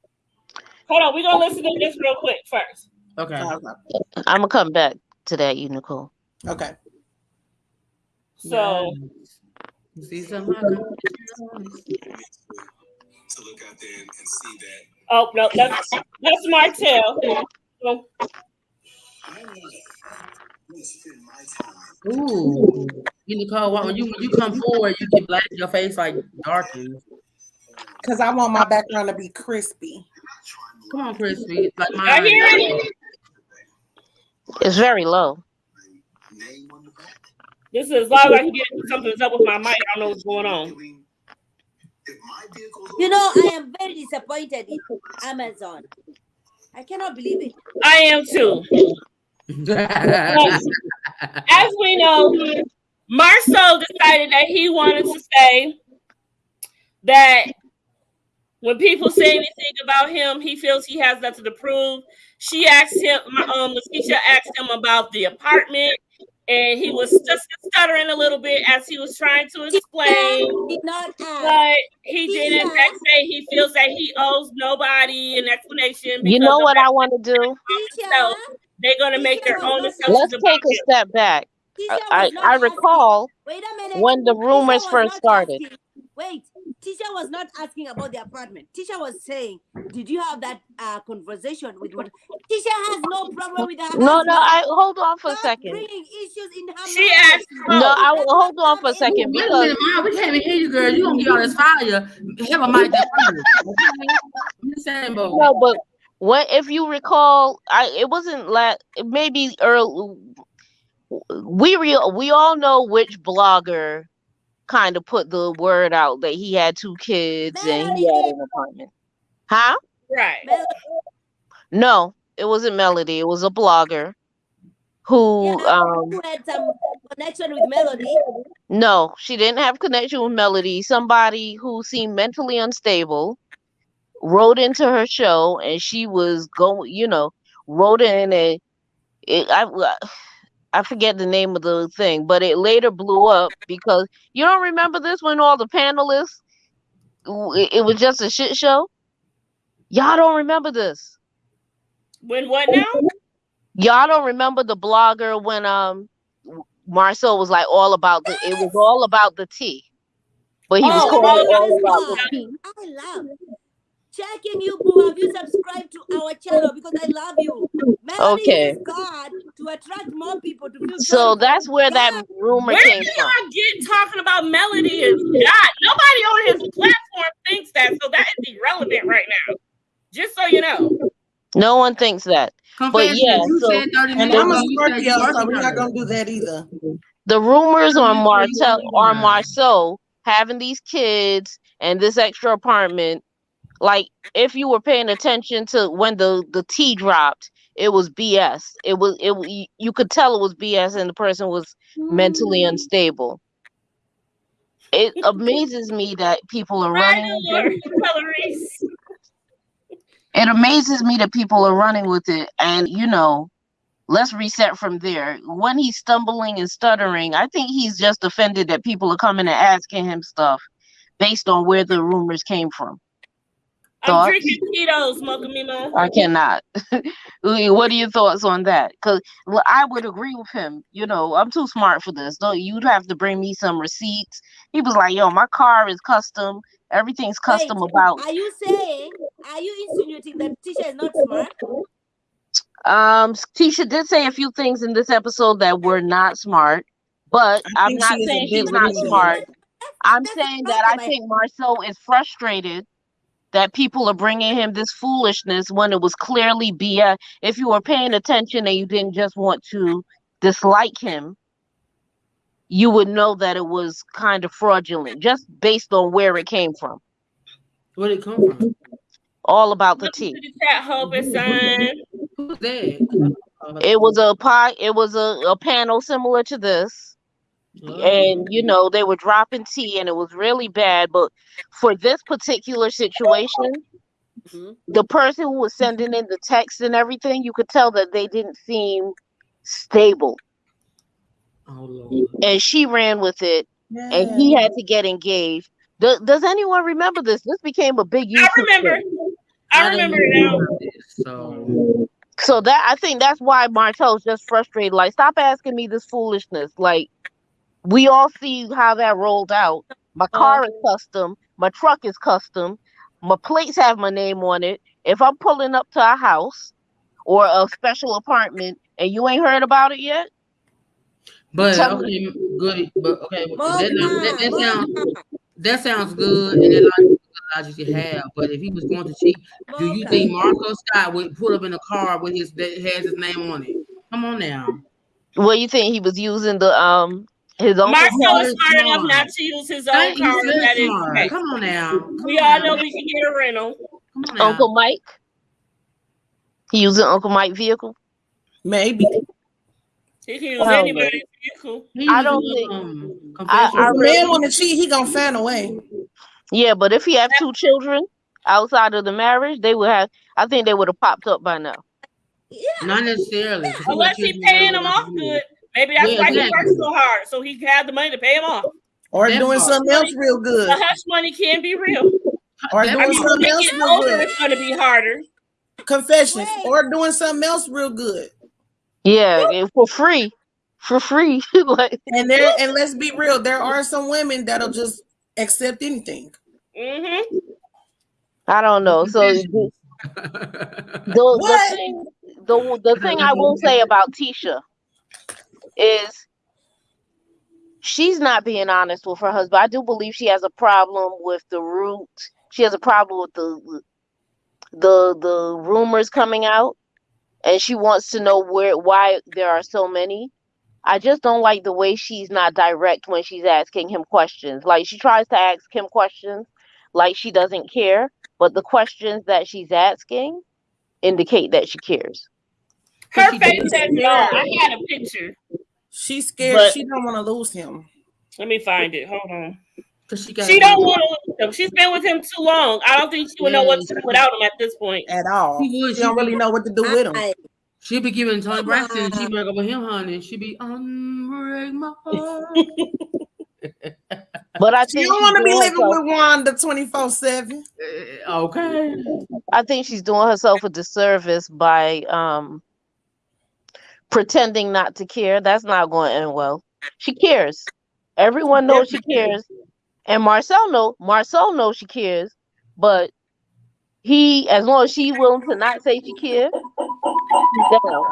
Hold on, we're gonna listen to this real quick first. Okay. I'm gonna come back to that, you Nicole. Okay. So, see something. To look out there and see that. Oh no, that's Martell. So, ooh, Nicole, when you come forward, you get black. Your face like darkens. Because I want my background to be crispy. Come on, crispy. Like mine. I hear it. It's very low. This is as long as I can get something's up with my mic. I don't know what's going on. You know, I am very disappointed in Amazon. I cannot believe it. I am too. As we know, Marceau decided that he wanted to say that when people say anything about him, he feels he has nothing to prove. She asked him, Letitia asked him about the apartment, and he was just stuttering a little bit as he was trying to explain. Did not ask. But he did in fact say he feels that he owes nobody an explanation. You know what I want to do? They're going to make their own assumptions. Let's take a step back. I recall when the rumors first started. Wait, Tisha was not asking about the apartment. Tisha was saying, did you have that conversation with what? Tisha has no problem with her No, hold on for a second. Bringing issues in her she asked. No, I will hold on for a second because wait a minute, Mom, we can't even hear you, girl. You gonna get all this fire? Have a mic that no, but if you recall, it wasn't maybe early. We all know which blogger kind of put the word out that he had 2 kids and he had an apartment. Huh? Right. No, it wasn't Melody. It was a blogger who had some connection with Melody. No, she didn't have connection with Melody. Somebody who seemed mentally unstable wrote into her show, and she was wrote in and I forget the name of the thing, but it later blew up because you don't remember this when all the panelists, it was just a shit show. Y'all don't remember this. When what now? Y'all don't remember the blogger when Marceau was like all about it was all about the tea. But he was calling it all about the tea. I love checking you, boo. Have you subscribed to our channel? Because I love you. Melody is God to attract more people to feel. So that's where that rumor came from. Where did y'all get talking about Melody is God? Nobody on his platform thinks that, so that is irrelevant right now. Just so you know. No one thinks that. But yeah, and I'm a Scorpio, so we're not gonna do that either. The rumors on Marceau having these kids and this extra apartment, like if you were paying attention to when the tea dropped, it was BS. It was you could tell it was BS, and the person was mentally unstable. It amazes me that people are running. It amazes me that people are running with it, and let's reset from there. When he's stumbling and stuttering, I think he's just offended that people are coming and asking him stuff based on where the rumors came from. I'm drinking Tito's, Mokamima. I cannot. What are your thoughts on that? Because I would agree with him. I'm too smart for this. You'd have to bring me some receipts. He was like, yo, my car is custom. Everything's custom about. Are you insinuating that Tisha is not smart? Tisha did say a few things in this episode that were not smart, but I'm not saying she's not smart. I'm saying that I think Marceau is frustrated that people are bringing him this foolishness when it was clearly BS. If you were paying attention and you didn't just want to dislike him, you would know that it was kind of fraudulent, just based on where it came from. Where did it come from? All about the tea. Who's that? It was a panel similar to this. And they were dropping tea and it was really bad, but for this particular situation, the person who was sending in the text and everything, you could tell that they didn't seem stable. Oh, Lord. And she ran with it, and he had to get engaged. Does anyone remember this? This became a big YouTube I remember now. So that I think that's why Marcel's just frustrated. Like, stop asking me this foolishness. Like, we all see how that rolled out. My car is custom. My truck is custom. My plates have my name on it. If I'm pulling up to a house or a special apartment and you ain't heard about it yet, but okay, good. But okay, that sounds good, and that logic you have. But if he was going to cheat, do you think Marco Scott would put up in a car with that has his name on it? Come on now. What do you think he was using the his own? Marcel is smart enough not to use his own car. That is okay. Come on now. We all know we can get a rental. Come on now. Uncle Mike. He using Uncle Mike's vehicle? Maybe. He can use Hell no. anybody. You cool. He I was don't think. in I If a Confessionsofarealityqueen. man really. want to cheat, he gonna find a way. Yeah, but if he have 2 children outside of the marriage, they would have. I think they would have popped up by now. Yeah. Not necessarily. Because he got Unless he kids paying together him off with good. Maybe that's Yeah, why he exactly. works so hard, so he can have the money to pay him off. Or That doing part. something else real good. The hush money can be real. Or That I doing mean, part. when something they else get real older, good. it's going to be harder. Confessions. Wait. Or doing something else real good. Yeah, for free, like. And let's be real, there are some women that'll just accept anything. Mm-hmm. I don't know. So the What? thing I will say about Tisha is she's not being honest with her husband. I do believe she has a problem with the root. She has a problem with the rumors coming out, and she wants to know why there are so many. I just don't like the way she's not direct when she's asking him questions. Like, she tries to ask him questions like she doesn't care, but the questions that she's asking indicate that she cares. Her she face does. says it all. I had a picture. She's scared. But- She don't want to lose him. Let me find it. Hold on. She She don't want to lose him. She's been with him too long. I don't think she would know what to do without him at this point. At all. She would. She don't really know what to do with him. She'd be giving Tony Come Braxton and she on. break up with him, honey. She'd be unbreak my heart. But I She think don't want to be doing living herself- with Wanda 24/7. Okay. I think she's doing herself a disservice by pretending not to care. That's not going to end well. She cares. Everyone knows she cares. And Marcel knows she cares, but as long as she's willing to not say she cares, he's down.